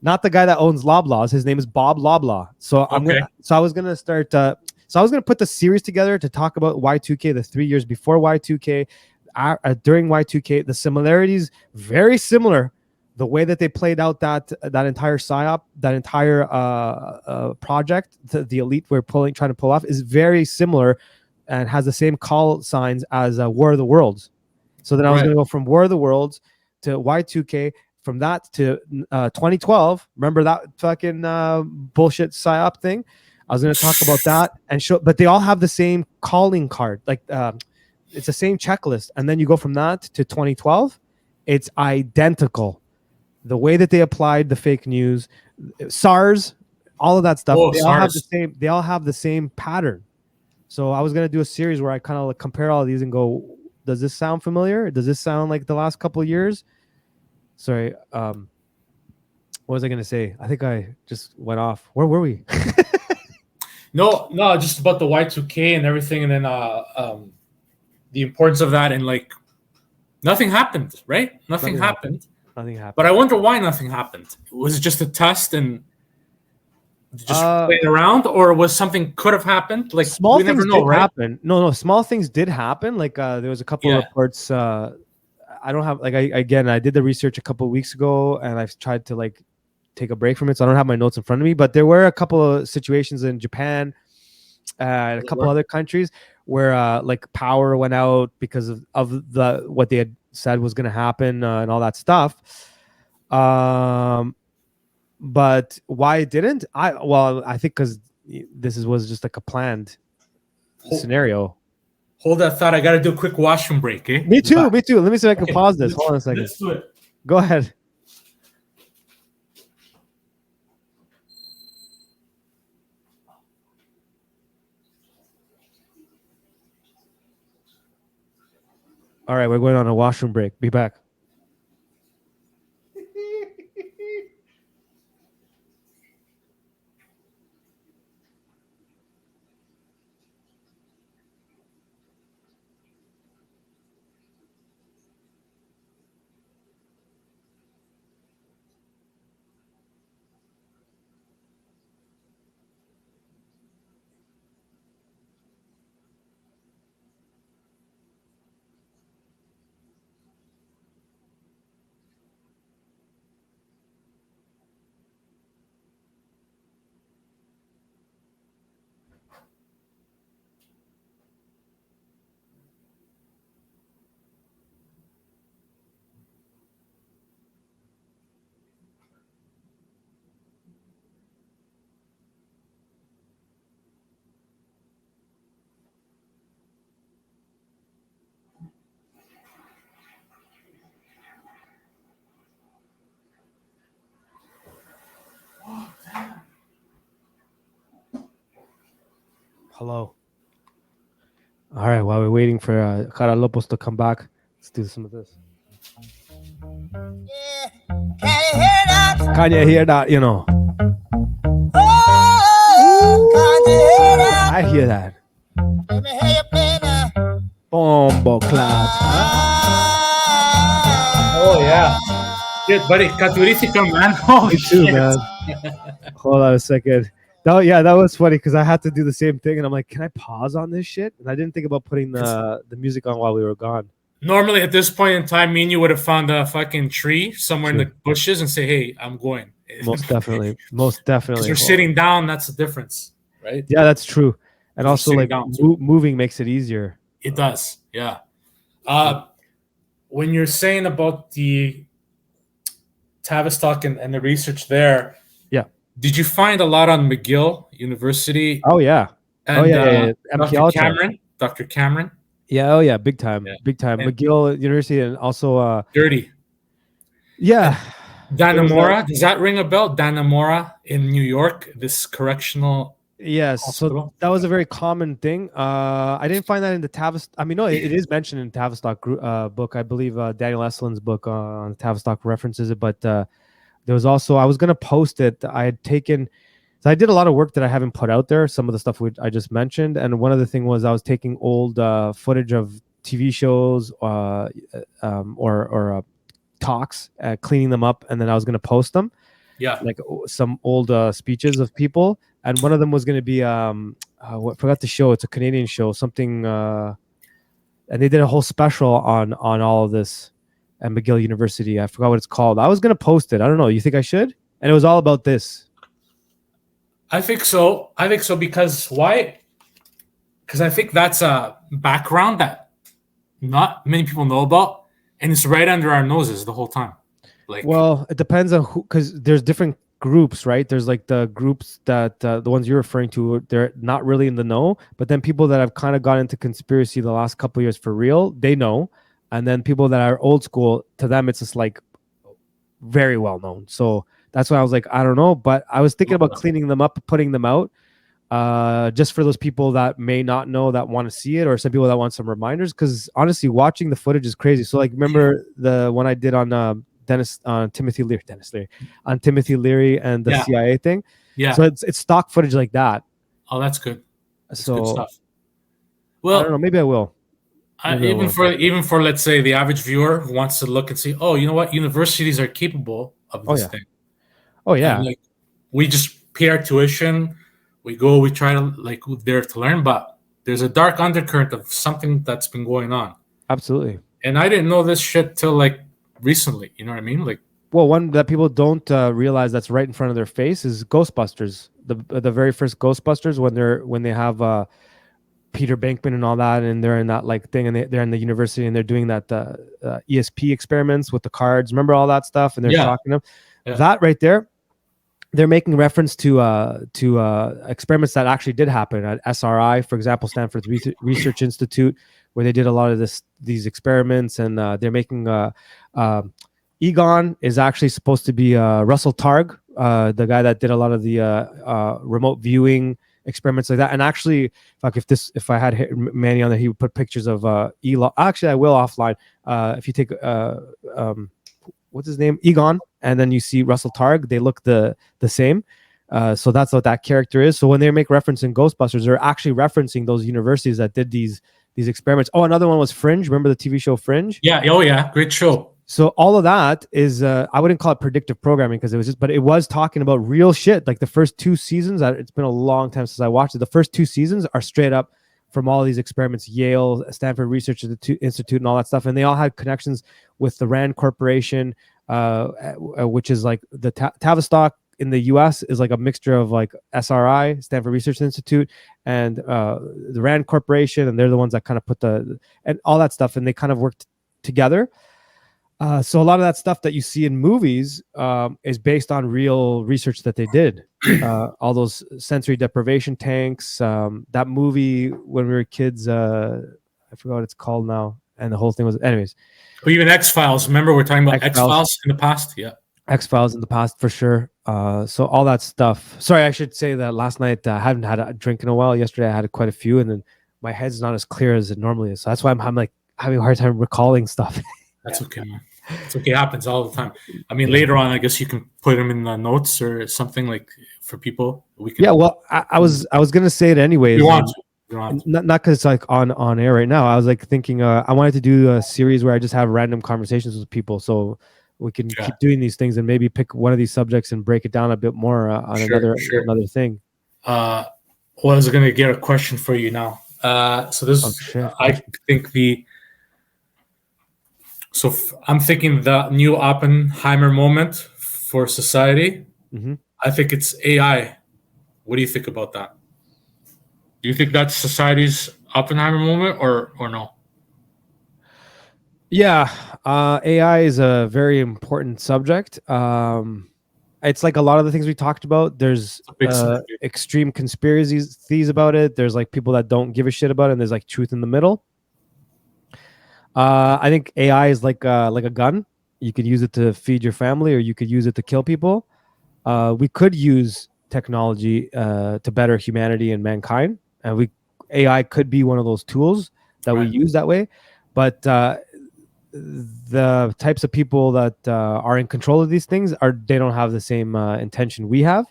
not the guy that owns Loblaws. His name is Bob Loblaw. So I was gonna start. So I was gonna put the series together to talk about Y2K, the 3 years before Y2K, during Y2K. The similarities very similar. The way that they played out that entire psyop, that entire project, the elite were trying to pull off, is very similar. And has the same call signs as War of the Worlds. So then I was going to go from War of the Worlds to Y2K, from that to 2012. Remember that fucking bullshit psyop thing? I was going to talk about that and show, but they all have the same calling card. Like it's the same checklist. And then you go from that to 2012. It's identical. The way that they applied the fake news, SARS, all of that stuff. They all have the same pattern. So I was going to do a series where I kind of like compare all of these and go, does this sound familiar? Does this sound like the last couple of years? Sorry. What was I going to say? I think I just went off. Where were we? No, just about the Y2K and everything. And then the importance of that. And like, nothing happened, right? Nothing happened. Nothing happened. But I wonder why nothing happened. Was it just a test and just playing around, or was something could have happened? Like small we things never know, did right? happen. No, small things did happen. Like there was a couple of reports. I don't have like I did the research a couple of weeks ago, and I've tried to like take a break from it, so I don't have my notes in front of me. But there were a couple of situations in Japan and a couple other countries where like power went out because of the what they had said was going to happen and all that stuff. But why it didn't? I think because this was just like a planned scenario. Hold that thought. I got to do a quick washroom break. Eh? Me too. Let me see if I can pause this. Hold on a second. Let's do it. Go ahead. All right, we're going on a washroom break. Be back. Hello. All right, while we're waiting for Cara Lopez to come back, let's do some of this. Yeah. Can you hear that? You know. Oh, can you hear that? I hear that. Let me hear you play now. Bombo clap. Oh yeah. Shit, buddy. Caturifica, man. Oh, Me too, man. Hold on a second. that was funny because I had to do the same thing, and I'm like, can I pause on this shit? And I didn't think about putting the music on while we were gone. Normally, at this point in time, me and you would have found a fucking tree somewhere in the bushes and say, "Hey, I'm going." Most definitely. Because we're sitting down, that's the difference, right? Yeah, that's true. And We're also, sitting like down, too. moving makes it easier. It does, yeah. When you're saying about the Tavistock and the research there, Yeah. did you find a lot on McGill University? Oh yeah. And yeah. Dr. Cameron. Yeah. Oh yeah. Big time. Yeah. Big time. And McGill University, and also Dirty. yeah. Dannemora. Does that ring a bell? Dannemora in New York, this correctional. Yes, hospital? so that was a very common thing. I didn't find that in the Tavistock. I mean, no, it is mentioned in Tavistock book. I believe Daniel Eslin's book on Tavistock references it. But there was also, I was gonna post it. I had taken, so I did a lot of work that I haven't put out there. Some of the stuff I just mentioned, and one of the thing was I was taking old footage of TV shows or talks, cleaning them up, and then I was gonna post them. Yeah, like some old speeches of people, and one of them was going to be forgot the show. It's a Canadian show, something, and they did a whole special on all of this at McGill University. I forgot what it's called. I was going to post it. I don't know. You think I should? And it was all about this. I think so. Because why? Because I think that's a background that not many people know about, and it's right under our noses the whole time. Like, well, it depends on who, because there's different groups, right? There's like the groups that the ones you're referring to, they're not really in the know, but then people that have kind of got into conspiracy the last couple of years for real, they know. And then people that are old school, to them it's just like very well known. So that's why I was like, I don't know, but I was thinking about cleaning them up, putting them out, just for those people that may not know, that want to see it, or some people that want some reminders. Because honestly, watching the footage is crazy. So like, remember the one I did on Timothy Leary and the CIA thing. Yeah. So it's stock footage like that. Oh, that's good. That's so good stuff. Well, I don't know. Maybe I will. Even for let's say the average viewer who wants to look and see, oh, you know what, universities are capable of this thing. Oh yeah. And, like, we just pay our tuition. We go. We try to there to learn, but there's a dark undercurrent of something that's been going on. Absolutely. And I didn't know this shit till like recently, you know what I mean? Like, well, one that people don't realize that's right in front of their face is Ghostbusters. The very first Ghostbusters, when they have Peter Bankman and all that, and they're in that like thing, and they're in the university and they're doing that ESP experiments with the cards. Remember all that stuff? And they're talking to them. Yeah. That right there, they're making reference to experiments that actually did happen at SRI, for example, Stanford Research Institute, where they did a lot of these experiments, and they're making Egon is actually supposed to be Russell Targ, the guy that did a lot of the remote viewing experiments like that. And actually, if I had Manny on there, he would put pictures of Elon. Actually, I will offline. If you take what's his name, Egon, and then you see Russell Targ, they look the same. So that's what that character is. So when they make reference in Ghostbusters, they're actually referencing those universities that did these experiments. Oh, another one was Fringe. Remember the TV show Fringe? Yeah. Oh yeah, great show. So all of that is, I wouldn't call it predictive programming, because but it was talking about real shit. Like the first 2 seasons, it's been a long time since I watched it. The first 2 seasons are straight up from all these experiments, Yale, Stanford Research Institute, and all that stuff. And they all had connections with the Rand Corporation, which is like the Tavistock in the US is like a mixture of like SRI, Stanford Research Institute, and the Rand Corporation. And they're the ones that kind of put and all that stuff. And they kind of worked together. So a lot of that stuff that you see in movies is based on real research that they did. All those sensory deprivation tanks, that movie when we were kids, I forgot what it's called now. And the whole thing was, anyways. Or even X-Files. Remember, we're talking about X-Files in the past? Yeah. X-Files in the past, for sure. So all that stuff. Sorry, I should say that last night I haven't had a drink in a while. Yesterday I had quite a few, and then my head's not as clear as it normally is. So that's why I'm like having a hard time recalling stuff. That's okay, man. It's okay. It happens all the time. I mean, later on, I guess you can put them in the notes or something, like for people. We can. Yeah, well, I was gonna say it anyways. You want to. Not because it's like on air right now. I was like thinking, I wanted to do a series where I just have random conversations with people, so we can keep doing these things and maybe pick one of these subjects and break it down a bit more on another thing. was going to get a question for you now. So this, Oh shit! I think I'm thinking the new Oppenheimer moment for society. Mm-hmm. I think it's AI. What do you think about that? Do you think that's society's Oppenheimer moment, or no? Yeah, AI is a very important subject. It's like a lot of the things we talked about. There's It's a big subject. extreme conspiracies about it. There's like people that don't give a shit about it, and there's like truth in the middle. I think AI is like a gun. You could use it to feed your family, or you could use it to kill people. We could use technology to better humanity and mankind, and AI could be one of those tools that we Right. use that way. But the types of people that are in control of these things they don't have the same intention we have.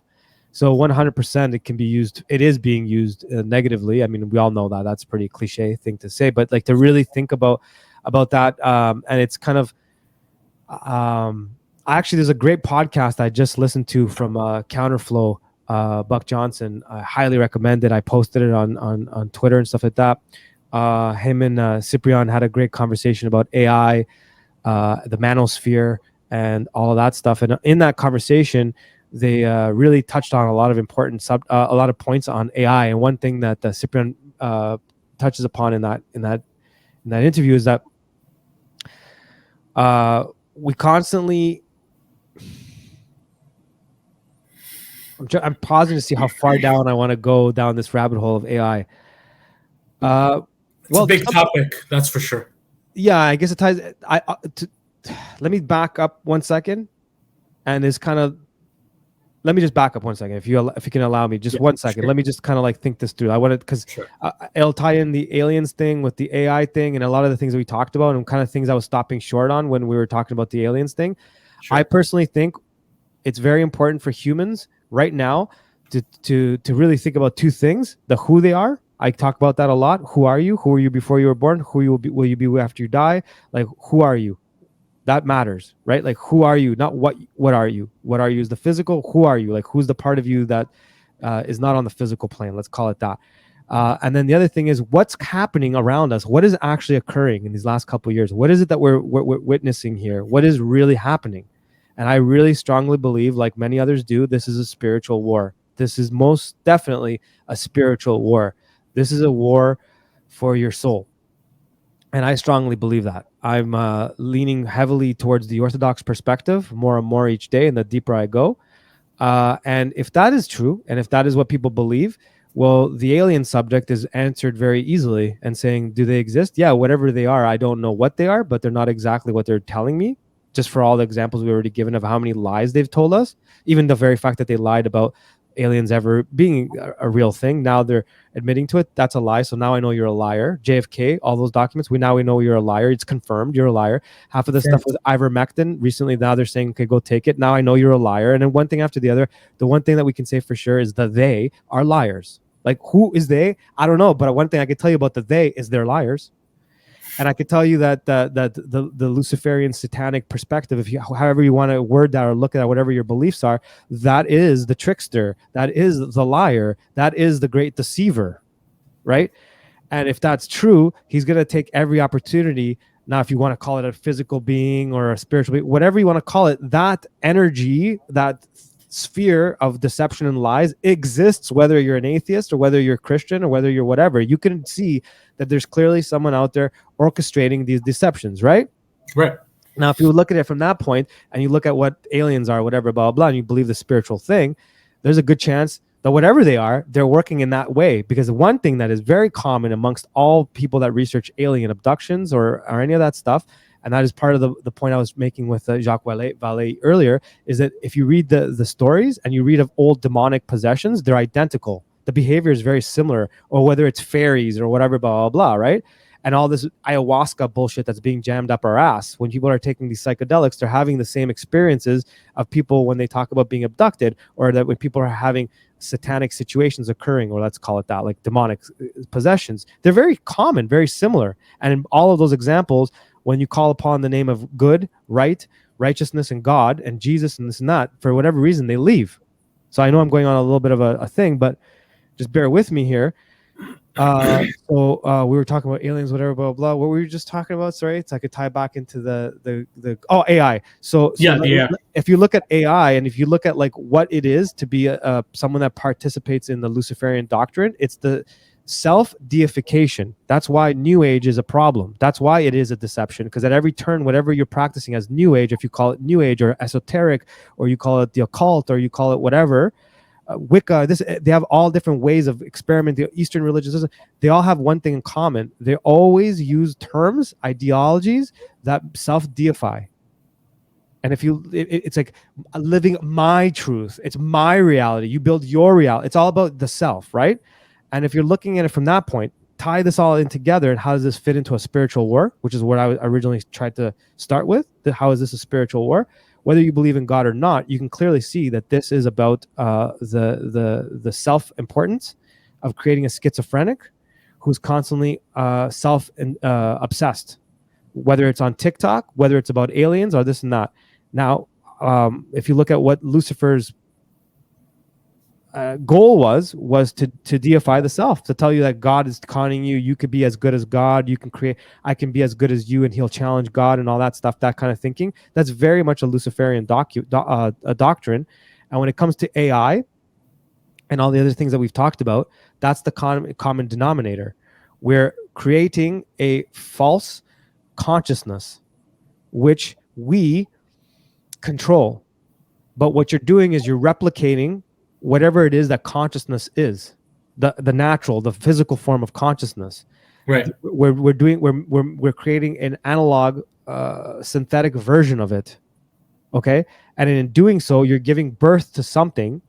So 100% it can be used. It is being used negatively. I mean, we all know that. That's a pretty cliche thing to say, but like to really think about that, and it's kind of actually there's a great podcast I just listened to from Counterflow, Buck Johnson. I highly recommend it. I posted it on Twitter and stuff like that. Him and Cyprian had a great conversation about AI, the manosphere, and all of that stuff. And in that conversation, they really touched on a lot of important a lot of points on AI. And one thing that Cyprian touches upon in that interview is that we constantly. I'm pausing to see how far down I want to go down this rabbit hole of AI. It's a big topic, that's for sure. Yeah, I guess it ties. Let me back up 1 second, and it's kind of. Let me just back up 1 second, if you can allow me, just 1 second. Sure. Let me just kind of like think this through. I want to because it'll tie in the aliens thing with the AI thing, and a lot of the things that we talked about, and kind of things I was stopping short on when we were talking about the aliens thing. Sure. I personally think it's very important for humans right now to really think about two things: the who they are. I talk about that a lot. Who are you? Who were you before you were born? Who will you be after you die? Like, who are you? That matters, right? Like, who are you? Not what are you? What are you is the physical. Who are you? Like, who's the part of you that is not on the physical plane? Let's call it that. And then the other thing is what's happening around us. What is actually occurring in these last couple of years? What is it that we're witnessing here? What is really happening? And I really strongly believe, like many others do, this is a spiritual war. This is most definitely a spiritual war. This is a war for your soul. And I strongly believe that. I'm leaning heavily towards the Orthodox perspective more and more each day, and the deeper I go. And if that is true, and if that is what people believe, well, the alien subject is answered very easily and saying, do they exist? Yeah, whatever they are, I don't know what they are, but they're not exactly what they're telling me. Just for all the examples we've already given of how many lies they've told us, even the very fact that they lied about aliens ever being a real thing. Now they're admitting to it. That's a lie. So now I know you're a liar. JFK, all those documents, we know you're a liar. It's confirmed you're a liar. Half of the stuff with ivermectin recently, now they're saying, okay, go take it. Now I know you're a liar. And then one thing after the other, the one thing that we can say for sure is that they are liars. Like, who is they? I don't know. But one thing I can tell you about the they is they're liars. And I could tell you that the Luciferian satanic perspective, if you, however you want to word that or look at whatever your beliefs are, that is the trickster, that is the liar, that is the great deceiver, right? And if that's true, he's going to take every opportunity. Now, if you want to call it a physical being or a spiritual being, whatever you want to call it, that energy, that sphere of deception and lies exists, whether you're an atheist or whether you're Christian or whether you're whatever. You can see that there's clearly someone out there orchestrating these deceptions, right? Right. Now, if you look at it from that point and you look at what aliens are, whatever, blah, blah, blah, and you believe the spiritual thing, there's a good chance that whatever they are, they're working in that way. Because one thing that is very common amongst all people that research alien abductions or any of that stuff, and that is part of the point I was making with Jacques Vallée earlier, is that if you read the stories and you read of old demonic possessions, they're identical. The behavior is very similar, or whether it's fairies or whatever, blah, blah, blah, right? And all this ayahuasca bullshit that's being jammed up our ass. When people are taking these psychedelics, they're having the same experiences of people when they talk about being abducted, or that when people are having satanic situations occurring, or let's call it that, like demonic possessions. They're very common, very similar. And in all of those examples, when you call upon the name of good, right, righteousness, and God, and Jesus, and this and that, for whatever reason, they leave. So I know I'm going on a little bit of a thing, but just bear with me here. So we were talking about aliens, whatever, blah, blah, blah. What were we just talking about? Sorry, so I could tie back into the AI. So if you look at AI and if you look at like what it is to be someone that participates in the Luciferian doctrine, it's the self-deification. That's why New Age is a problem. That's why it is a deception, because at every turn, whatever you're practicing as New Age, if you call it New Age or esoteric, or you call it the occult, or you call it whatever, Wicca, they have all different ways of experimenting. The Eastern religions, they all have one thing in common. They always use terms, ideologies that self-deify. And if you, it's like living my truth. It's my reality. You build your reality. It's all about the self, right? And if you're looking at it from that point, tie this all in together, and how does this fit into a spiritual war, which is what I originally tried to start with. How is this a spiritual war? Whether you believe in God or not, you can clearly see that this is about the self-importance of creating a schizophrenic who's constantly obsessed, whether it's on TikTok, whether it's about aliens or this and that. Now, if you look at what Lucifer's goal was to deify the self, to tell you that God is conning you. You could be as good as God. You can create. I can be as good as you, and he'll challenge God and all that stuff. That kind of thinking. That's very much a Luciferian doctrine. And when it comes to AI and all the other things that we've talked about, that's the common denominator. We're creating a false consciousness, which we control. But what you're doing is you're replicating whatever it is that consciousness is, the natural, the physical form of consciousness. Right. We're creating an analog, synthetic version of it. Okay, and in doing so, you're giving birth to something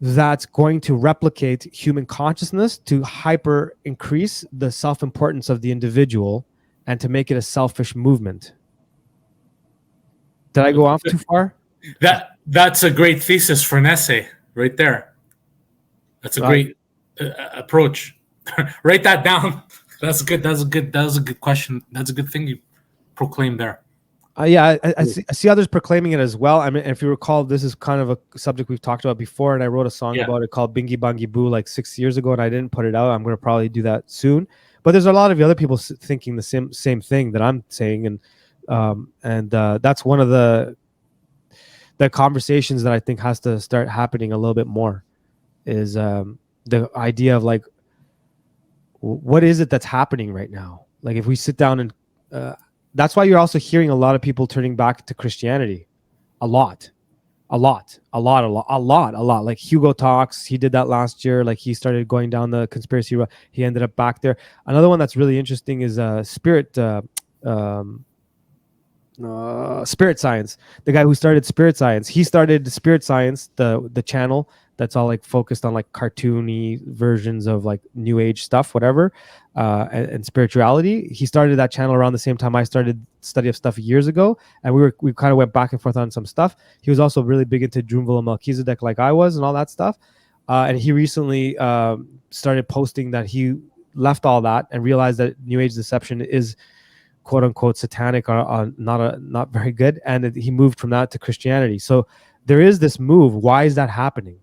that's going to replicate human consciousness to hyper increase the self-importance of the individual and to make it a selfish movement. Did I go off too far? That's a great thesis for an essay right there. That's a great approach. Write that down. That's good. That was a good question. That's a good thing you proclaimed there. Yeah, I see others proclaiming it as well. I mean, if you recall, this is kind of a subject we've talked about before, and I wrote a song about it called Bingy Bongy Boo like 6 years ago, and I didn't put it out. I'm going to probably do that soon. But there's a lot of other people thinking the same thing that I'm saying, and that's one of the conversations that I think has to start happening a little bit more, is the idea of like, what is it that's happening right now? Like if we sit down and that's why you're also hearing a lot of people turning back to Christianity, a lot. Like Hugo Talks, he did that last year. Like he started going down the conspiracy route. He ended up back there. Another one that's really interesting is Spirit Science. The guy who started Spirit Science, he started Spirit Science, the channel that's all like focused on like cartoony versions of like new age stuff, whatever, and spirituality. He started that channel around the same time I started study of stuff years ago, and we kind of went back and forth on some stuff. He was also really big into Droomville and Melchizedek like I was and all that stuff, and he recently started posting that he left all that and realized that new age deception is quote unquote satanic or not very good, and he moved from that to Christianity. So there is this move. Why is that happening?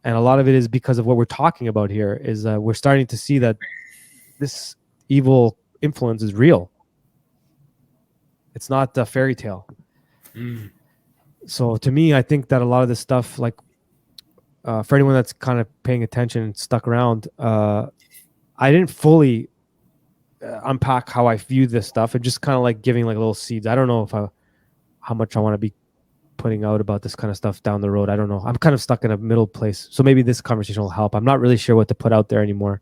And a lot of it is because of what we're talking about here. Is we're starting to see that this evil influence is real. It's not a fairy tale. So to me, I think that a lot of this stuff, like for anyone that's kind of paying attention and stuck around, I didn't fully unpack how I view this stuff, and just kind of like giving like little seeds. I don't know how much I want to be putting out about this kind of stuff down the road. I don't know. I'm kind of stuck in a middle place. So maybe this conversation will help. I'm not really sure what to put out there anymore.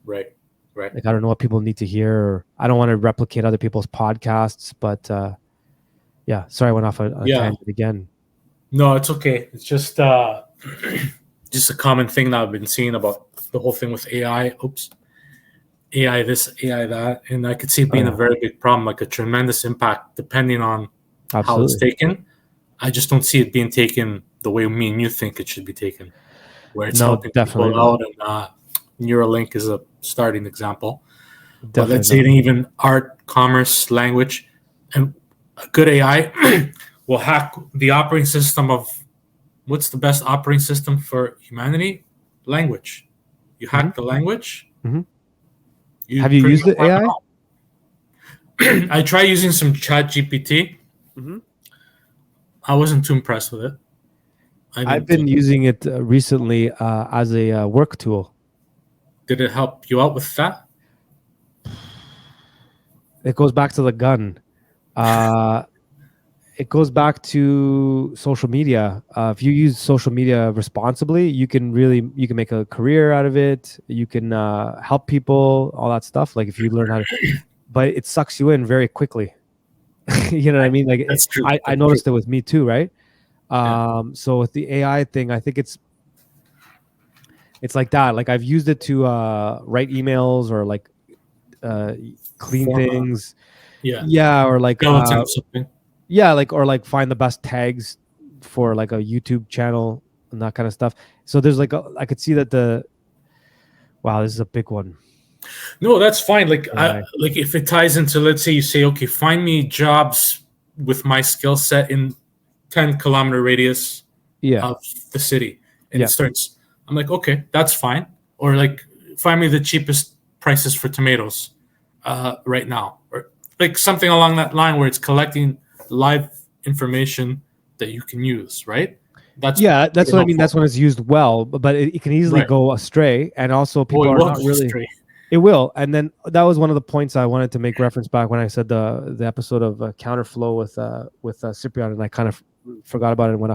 Right. Like I don't know what people need to hear, or I don't want to replicate other people's podcasts, but yeah, sorry, I went off a tangent again. No, it's okay. It's just a common thing that I've been seeing about the whole thing with AI. AI this, AI that, and I could see it being a very big problem, like a tremendous impact, depending on how it's taken. I just don't see it being taken the way me and you think it should be taken, where it's helping people out, and Neuralink is a starting example. But let's say even art, commerce, language, and a good AI will hack the operating system of what's the best operating system for humanity? language. You hack the language. Mhm. You Have you pretty used much it, wipe AI? out. I tried using some Chat GPT. Mhm. I wasn't too impressed with it. I've been using it recently as a work tool. Did it help you out with that? It goes back to the gun. It goes back to social media. If you use social media responsibly, you can make a career out of it. You can help people, all that stuff. Like if you learn how to, but it sucks you in very quickly. You know what I mean? Like That's true. I That's noticed true. it with me too, right? Yeah. So with the AI thing, I think it's like that. Like I've used it to write emails or like clean Form a- things. Yeah. Yeah, or like Skeleton of something. yeah, like or like find the best tags for like a YouTube channel and that kind of stuff. So there's like I could see that wow, this is a big one. No, that's fine. Like, AI. like if it ties into, let's say you say, okay, find me jobs with my skill set in 10-kilometer radius Yeah. of the city, and Yeah. it starts. I'm like, okay, that's fine. Or like, find me the cheapest prices for tomatoes right now, or like something along that line where it's collecting live information that you can use, right? That's That's what I mean. helpful. That's when it's used well, but it can easily Right. go astray, and also people Well, it are will not go really. astray. It will, and then that was one of the points I wanted to make reference back when I said the episode of Counterflow with Cyprian, and I kind of forgot about it. One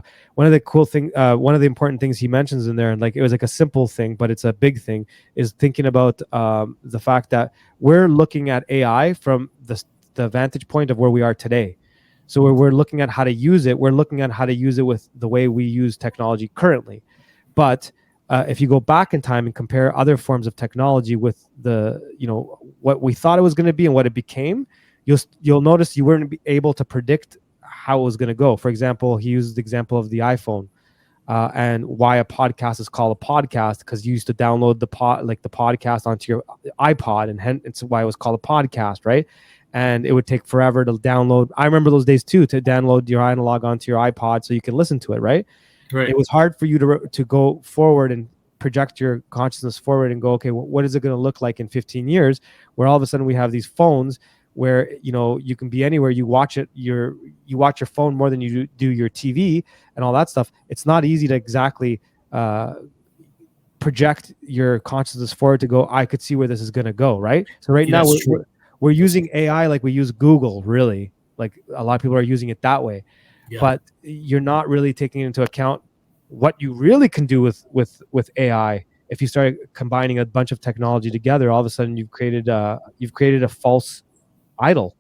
of the cool thing, one of the important things he mentions in there, and like it was like a simple thing, but it's a big thing, is thinking about the fact that we're looking at AI from the vantage point of where we are today. So we're looking at how to use it. We're looking at how to use it with the way we use technology currently, but if you go back in time and compare other forms of technology with what we thought it was going to be and what it became, you'll notice you weren't able to predict how it was going to go. For example, he used the example of the iPhone and why a podcast is called a podcast, because you used to download the podcast onto your iPod, and hence it's why it was called a podcast, right? And it would take forever to download. I remember those days too, to download your analog onto your iPod so you can listen to it, right? Right. It was hard for you to go forward and project your consciousness forward and go, okay, what is it going to look like in 15 years? Where all of a sudden we have these phones where you can be anywhere. You watch your phone more than you do your TV and all that stuff. It's not easy to exactly project your consciousness forward to go, I could see where this is going to go, right? So right now we're using AI like we use Google, really. Like a lot of people are using it that way. Yeah. But you're not really taking into account what you really can do with AI. If you start combining a bunch of technology together, all of a sudden you've created a false idol.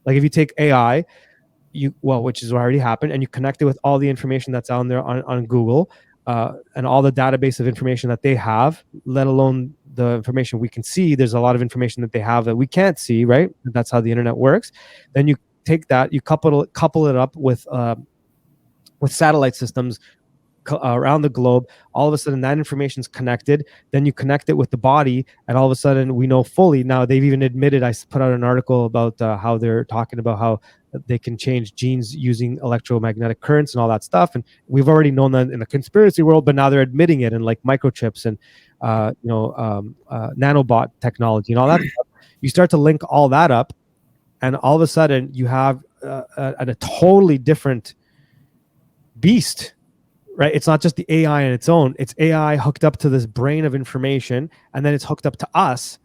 Like if you take AI, which is what already happened, and you connect it with all the information that's out there on Google and all the database of information that they have, let alone the information we can see. There's a lot of information that they have that we can't see, right? That's how the internet works. Then you take that, you couple it up with satellite systems around the globe. All of a sudden that information is connected. Then you connect it with the body, and all of a sudden we know fully. Now they've even admitted, I put out an article about how they're talking about how they can change genes using electromagnetic currents and all that stuff. And we've already known that in the conspiracy world, but now they're admitting it in like microchips and nanobot technology and all that stuff. You start to link all that up, and all of a sudden you have a totally different beast, right? It's not just the AI on its own. It's AI hooked up to this brain of information, and then it's hooked up to us.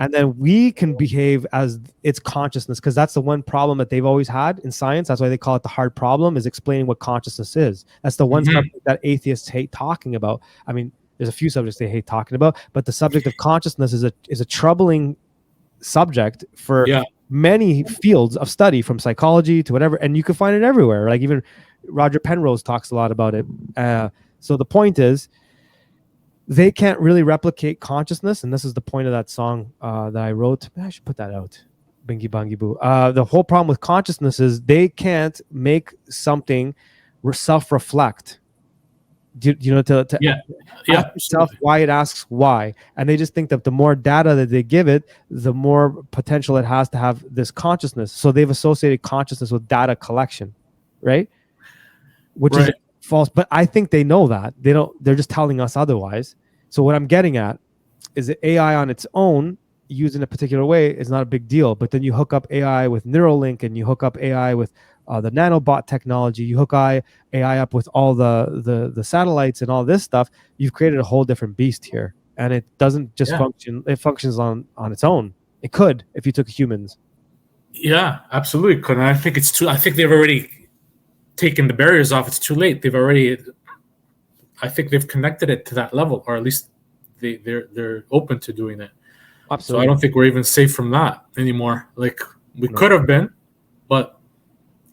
And then we can behave as its consciousness, because that's the one problem that they've always had in science. That's why they call it the hard problem, is explaining what consciousness is. That's the one subject that atheists hate talking about. I mean, there's a few subjects they hate talking about, but the subject of consciousness is a troubling subject for many fields of study, from psychology to whatever, and you can find it everywhere. Like even Roger Penrose talks a lot about it. So the point is, they can't really replicate consciousness, and this is the point of that song that I wrote. I should put that out. Bingy Bongy Boo. The whole problem with consciousness is they can't make something self-reflect. To ask itself why it asks why, and they just think that the more data that they give it, the more potential it has to have this consciousness. So they've associated consciousness with data collection, right? Which is false. But I think they know that. They don't. They're just telling us otherwise. So what I'm getting at is that AI on its own, used in a particular way, is not a big deal. But then you hook up AI with Neuralink, and you hook up AI with the nanobot technology. You hook AI up with all the satellites and all this stuff. You've created a whole different beast here, and it doesn't just function. It functions on its own. It could if you took humans. Yeah, absolutely could. And I think it's too. I think they've already taken the barriers off. It's too late. I think they've connected it to that level, or at least they're open to doing it. Absolutely. So I don't think we're even safe from that anymore. Like we could have been, but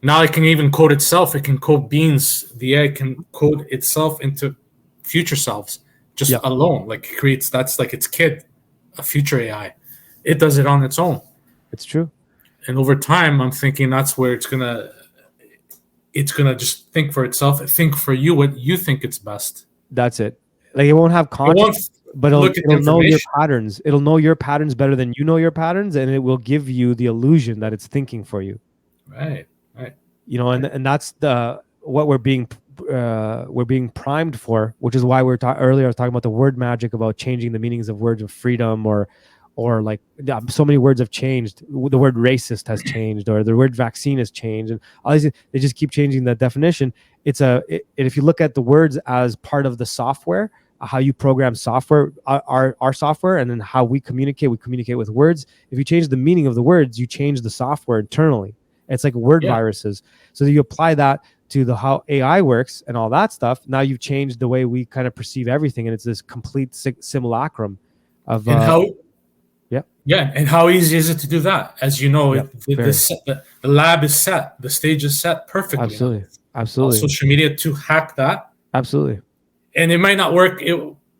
now it can even code itself. It can code beans. The AI can code itself into future selves just alone. Like it creates, that's like its kid, a future AI. It does it on its own. It's true. And over time, I'm thinking that's where it's gonna just think for itself, think for you what you think it's best. That's it. Like it won't have conscience, but it'll know your patterns. It'll know your patterns better than you know your patterns, and it will give you the illusion that it's thinking for you. Right. You know, and that's what we're being primed for, which is why earlier I was talking about the word magic, about changing the meanings of words of freedom, or like so many words have changed. The word racist has changed, or the word vaccine has changed, and all these, they just keep changing the definition. If you look at the words as part of the software, how you program software, our software, and then how we communicate with words. If you change the meaning of the words, you change the software internally. It's like word viruses. So you apply that to how AI works and all that stuff. Now you've changed the way we kind of perceive everything, and it's this complete simulacrum of and how easy is it to do that? As you know, the lab is set, the stage is set perfectly. Absolutely. Social media to hack that. Absolutely. And it might not work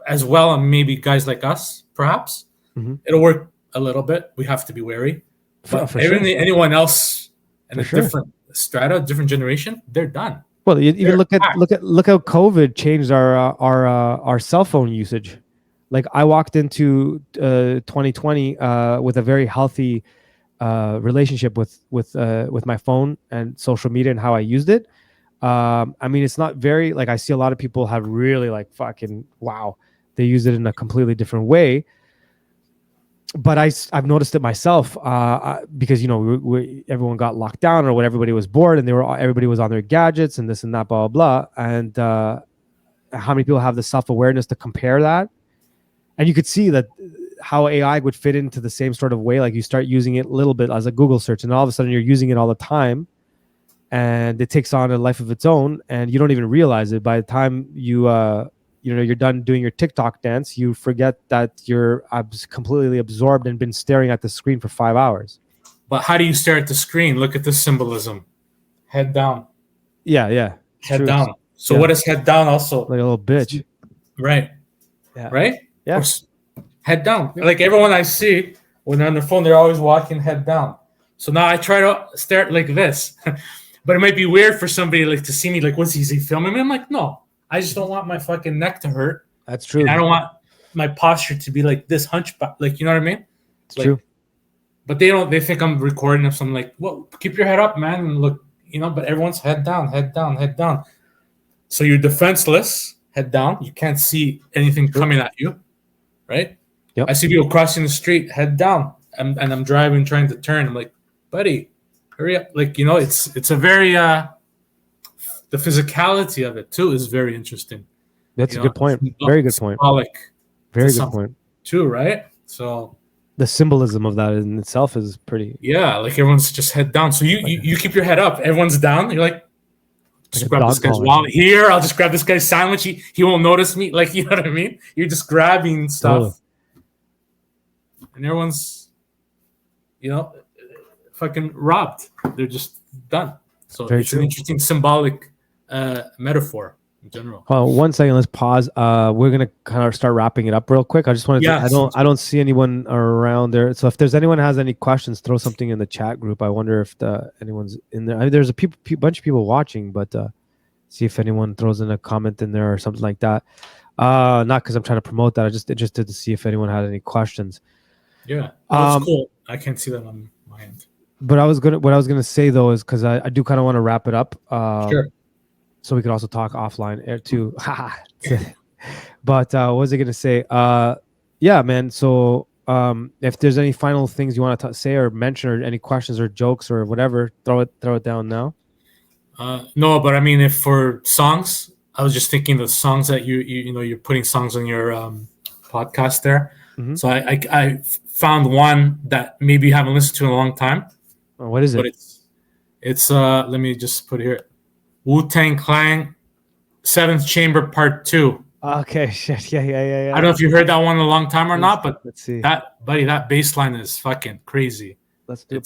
as well on maybe guys like us, perhaps. Mm-hmm. It'll work a little bit. We have to be wary. But anyone else in a different strata, different generation, they're done. Well, even look how COVID changed our cell phone usage. Like I walked into 2020 with a very healthy relationship with my phone and social media and how I used it. I mean, it's not very, like, I see a lot of people have really like fucking wow, they use it in a completely different way. But I've noticed it myself because, you know, everyone got locked down, or when everybody was bored and everybody was on their gadgets and this and that, blah, blah, blah. And how many people have the self-awareness to compare that? And you could see that how AI would fit into the same sort of way. Like you start using it a little bit as a Google search, and all of a sudden you're using it all the time, and it takes on a life of its own, and you don't even realize it. By the time you're done doing your TikTok dance, you forget that you're completely absorbed and been staring at the screen for 5 hours. But how do you stare at the screen? Look at the symbolism. Head down. Yeah. Head down. So what is head down also? Like a little bitch. Right. Yeah. Right? Yeah. Head down. Like everyone I see, when they're on their phone, they're always walking head down. So now I try to stare like this. But it might be weird for somebody like to see me like, what's he filming me? I'm like, no. I just don't want my fucking neck to hurt. That's true. And I don't want my posture to be like this hunchback. Like, you know what I mean? It's true. But they think I'm recording of something like, well, keep your head up, man. And look, you know, but everyone's head down, head down, head down. So you're defenseless, head down. You can't see anything coming at you, right? Yep. I see people crossing the street, head down. And I'm driving, trying to turn. I'm like, buddy, hurry up. Like, you know, it's a very... the physicality of it too is very interesting. That's a good point. Very good point. Very good point. Too, right? So the symbolism of that in itself is pretty. Yeah, like everyone's just head down. So you keep your head up. Everyone's down. You're like, just grab this guy's wallet here. I'll just grab this guy's sandwich. He won't notice me. Like, you know what I mean? You're just grabbing stuff, and everyone's, you know, fucking robbed. They're just done. So it's an interesting symbolic metaphor in general. 1 second, let's pause. We're gonna kind of start wrapping it up real quick. I just wanted to, I don't see anyone around there, so if there's anyone has any questions, throw something in the chat group. I wonder if anyone's in there. I mean, there's a bunch of people watching, but see if anyone throws in a comment in there or something like that. Not because I'm trying to promote that. I'm just interested to see if anyone had any questions. Yeah, that's cool. I can't see that on my end. But what I was gonna say though is, because I do kind of want to wrap it up. Sure. So we could also talk offline too. But what was I gonna say? Yeah, man. So if there's any final things you want to say or mention, or any questions or jokes or whatever, throw it down now. No, but I mean, if for songs, I was just thinking the songs that you're putting songs on your podcast there. Mhm. So I found one that maybe you haven't listened to in a long time, Oh, what is but it? it's let me just put it here, Wu-Tang Clan, Seventh Chamber Part 2. Okay, shit. Yeah. I don't know if you heard that one in a long time or not, but Let's see. that bass line is fucking crazy. Let's bring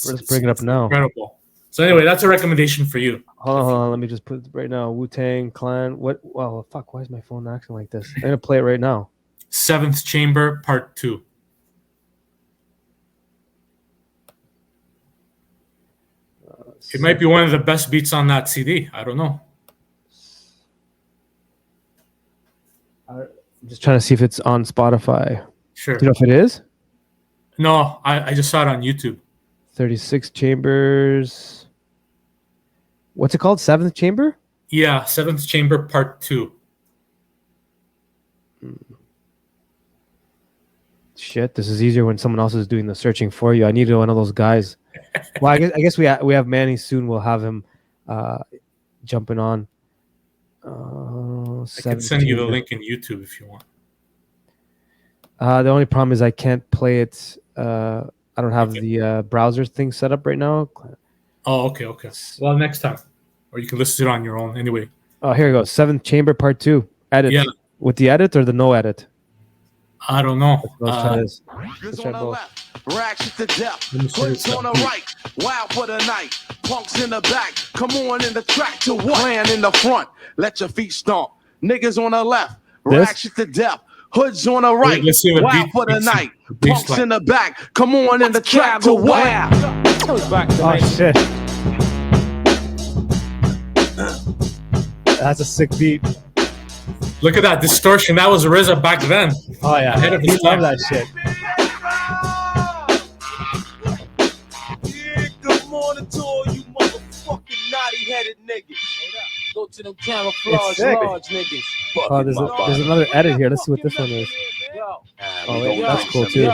it up It's now. incredible. So anyway, that's a recommendation for you. Hold on. Let me just put it right now. Wu-Tang Clan. What? Well, fuck. Why is my phone acting like this? I'm gonna play it right now. Seventh Chamber Part 2. It might be one of the best beats on that CD. I don't know. I'm just trying to see if it's on Spotify. Sure. Do you know if it is? No, I just saw it on YouTube. 36 chambers. What's it called? Seventh chamber? Yeah, Seventh Chamber Part 2. Shit, this is easier when someone else is doing the searching for you. I need one of those guys. Well, I guess we have Manny soon. We'll have him jumping on. I can send you the link in YouTube if you want. The only problem is I can't play it. I don't have the browser thing set up right now. Oh, okay. Well, next time. Or you can listen to it on your own anyway. Oh, here we go. Seventh chamber part 2. Edit. Yeah. With the edit or the no edit? I don't know. Let's try this. Niggas on the left, racks to death. Let me see Hoods this on the up. right, wild for the night. Punks in the back, come on in the track to what? Clan in the front, let your feet stomp. Niggas on the left, racks to death. Hoods on the right, let's see what wild beat- for the beats- night. beats Punks like. in the back, come on in the track to what? Oh, shit. That's a sick beat. Look at that distortion. That was RZA back then. Oh, yeah. Ahead of He his love time. that shit. Yeah, good morning to all you motherfucking naughty-headed niggas. Go to them camouflage sick. large niggas. Oh, there's another edit here. Let's see what this one is. Yo, Oh, wait, that's cool, too.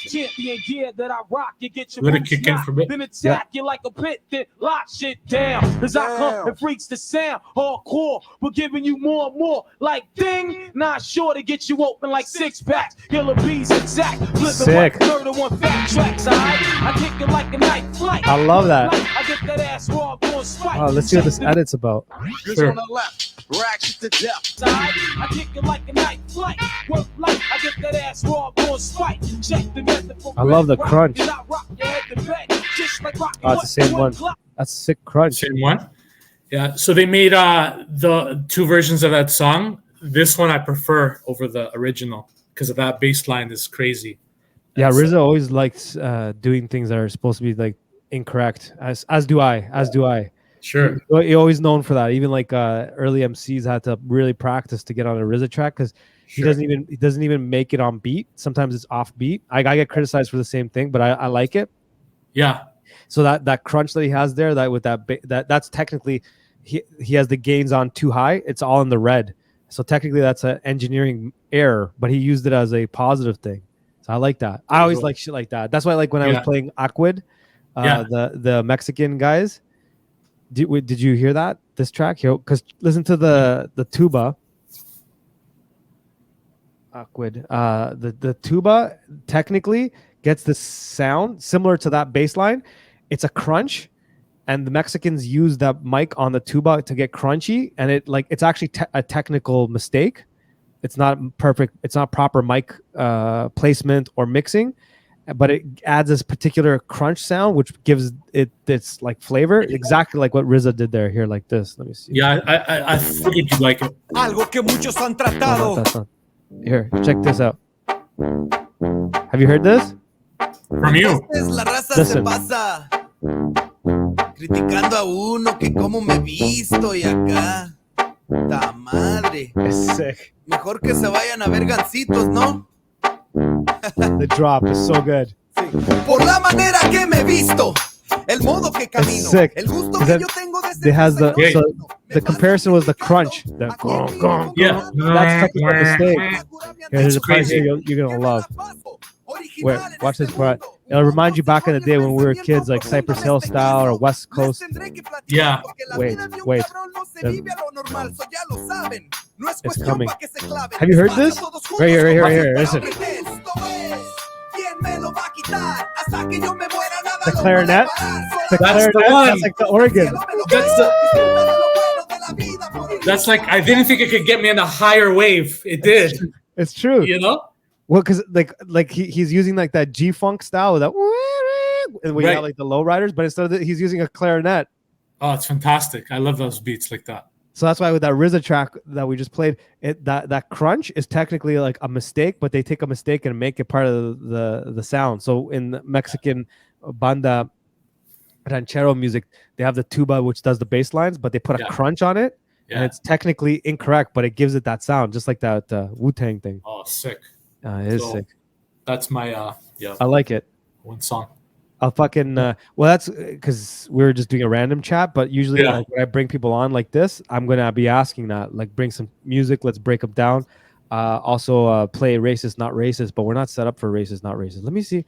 champion gear that I rock, you get your Let it boots kick in knocked, for a bit. then attack you like a pit, then lock shit down. As I come and freaks the sound, hardcore, we're giving you more and more. Like ding, not sure to get you open like six packs. Killer bees exact, flipping Sick. like murder on fat tracks. Alright, I kick it like a night flight. I love that. I get that ass raw on spike. Oh, let's see what this edit's about. Niggas Sure. on the left, racks to death. I kick it like a night flight. Work light, I get that ass raw on spike. Check the method for I love the red crunch. rock, and I rock your head to bed, just like rocking Oh, it's the same one. Glock. That's a sick crunch. Same one. Yeah. So they made the two versions of that song. This one I prefer over the original because of that bass line is crazy. Yeah, That's- RZA always likes doing things that are supposed to be like incorrect. As do I. Sure. You're always known for that. Even like early MCs had to really practice to get on a RZA track because he Sure. doesn't even make it on beat. Sometimes it's off beat. I get criticized for the same thing, but I like it. Yeah. So that crunch that he has there, that with that's technically he has the gains on too high. It's all in the red. So technically that's an engineering error, but he used it as a positive thing. So I like that. I always like shit like that. That's why I like when I was Yeah. playing Aquid, Yeah. the Mexican guys. Did you hear that this track here? Because listen to the tuba. Aquid. The tuba technically gets the sound similar to that bass line. It's a crunch, and the Mexicans use that mic on the tuba to get crunchy, and it's actually a technical mistake. It's not perfect. It's not proper mic placement or mixing, but it adds this particular crunch sound, which gives it its like flavor, exactly like what RZA did there. Here, like this. Let me see. Yeah. I figured you'd like it. Algo que muchos han No, tratado. that's not. Here, check this out. Have you heard this? From you. Es la raza Listen. se pasa criticando a uno que cómo me visto y acá. Ta madre. It's sick. Mejor que se vayan a ver gancitos, ¿no? The drop is so good. Por la manera que me visto, El modo que camino, sick. el gusto Is que that- yo tengo de They has the Yeah. so the comparison was the crunch. The gong, gong, Yeah. gong. That's technically a mistake. There's a part crazy. here you're gonna love. Wait, watch this part. It'll remind you back in the day when we were kids, like Cypress Hill style or West Coast. Yeah. Wait. It's coming. Have you heard this? Right here. Listen. The clarinet. The clarinet. the one. That's like the organ. That's like, I didn't think it could get me in a higher wave. It did. It's true. You know? Well, because like he's using like that G funk style with that, and we Right. have like the low riders, but instead of he's using a clarinet. Oh, it's fantastic. I love those beats like that. So that's why with that RZA track that we just played, that crunch is technically like a mistake, but they take a mistake and make it part of the sound. So in Mexican banda ranchero music, they have the tuba which does the bass lines, but they put a crunch on it, and Yeah. it's technically incorrect, but it gives it that sound, just like that Wu-Tang thing. Oh, sick. It is So- sick. That's my I like it. one song. I'll fucking well, that's because we were just doing a random chat, but usually Yeah. like, when I bring people on like this, I'm gonna be asking that, like, bring some music, let's break them down. Also play racist not racist, but we're not set up for racist not racist. Let me see.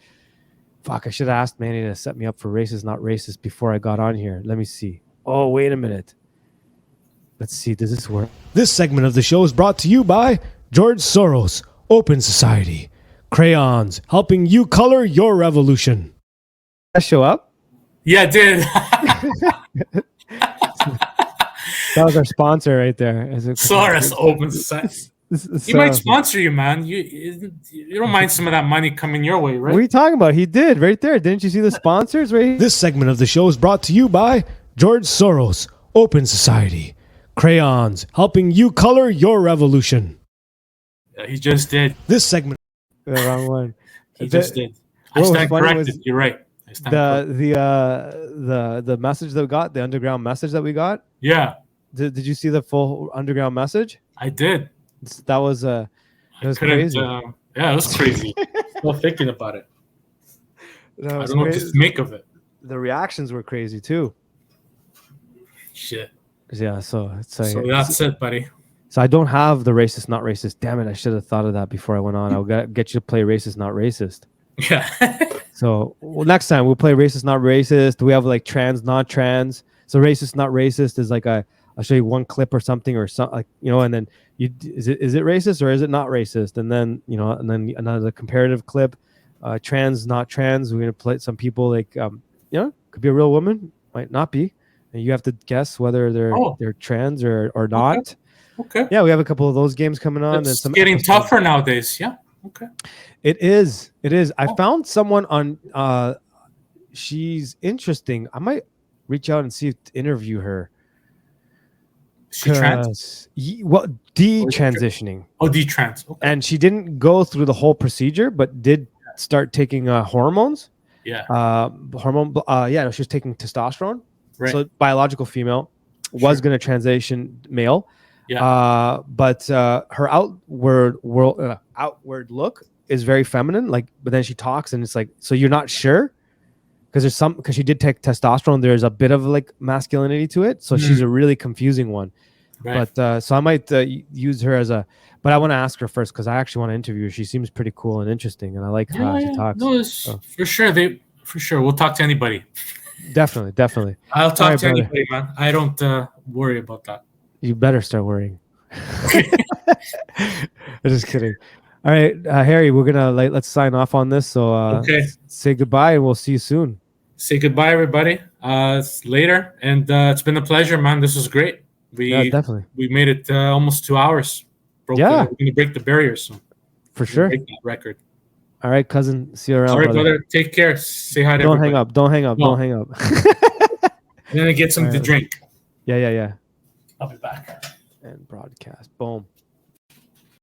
Fuck, I should have asked Manny to set me up for racist not racist before I got on here. Let me see. Oh, wait a minute. Let's see, does this work? This segment of the show is brought to you by George Soros, Open Society, crayons, helping you color your revolution. That show up? Yeah, it did. That was our sponsor right there. Soros Open Society. He might sponsor you, man. You don't mind some of that money coming your way, right? What are you talking about? He did right there. Didn't you see the sponsors right here? This segment of the show is brought to you by George Soros, Open Society, crayons, helping you color your revolution. Yeah, he just did. This segment. The wrong one. He just did. I what was stand funny corrected. was You're right. I stand corrected. The message that we got, the underground message that we got. Yeah, Did you see the full underground message? I did. That was it was Couldn't, crazy. yeah, it was crazy. Still thinking about it. That I was don't know what crazy. to make of it. The reactions were crazy too. Shit. Yeah, so it's like, So that's it, buddy. so I don't have the racist not racist. Damn it! I should have thought of that before I went on. I'll get you to play racist not racist. Yeah. So next time we'll play racist not racist. We have like trans not trans. So racist not racist is like I'll show you one clip or something or something, like, you know, and then is it racist or is it not racist? And then, you know, and then another comparative clip, trans not trans. We're gonna play some people like you know, could be a real woman, might not be, and you have to guess whether they're trans or not. Okay. Yeah, we have a couple of those games coming on. It's and some getting episodes. tougher nowadays. Yeah. Okay. It is. I found someone on. She's interesting. I might reach out and see if to interview her. She trans? Well, detransitioning. Oh, detrans. Okay. And she didn't go through the whole procedure, but did start taking hormones. Yeah. Yeah, she was taking testosterone. Right. So biological female was going to transition male. Yeah. But her outward look is very feminine. Like, but then she talks and it's like, so you're not sure because she did take testosterone. There's a bit of like masculinity to it. So she's a really confusing one. Right. But so I might use her as but I want to ask her first because I actually want to interview her. She seems pretty cool and interesting, and I like how she talks. No, for sure. For sure. We'll talk to anybody. Definitely. I'll talk to brother. anybody, man. I don't worry about that. You better start worrying. I'm just kidding. All right, Harry, we're gonna let's sign off on this. So Okay. say goodbye, and we'll see you soon. Say goodbye, everybody. It's later, and it's been a pleasure, man. This was great. Yeah, definitely. We made it almost 2 hours. We're gonna break the barriers soon. For sure. Break that record. All right, cousin. See you around. All right, brother. brother. Take care. Say hi to Don't everybody. hang up. Don't hang up. No. Don't hang up. I'm gonna get something to drink. Yeah. I'll be back. And broadcast. Boom.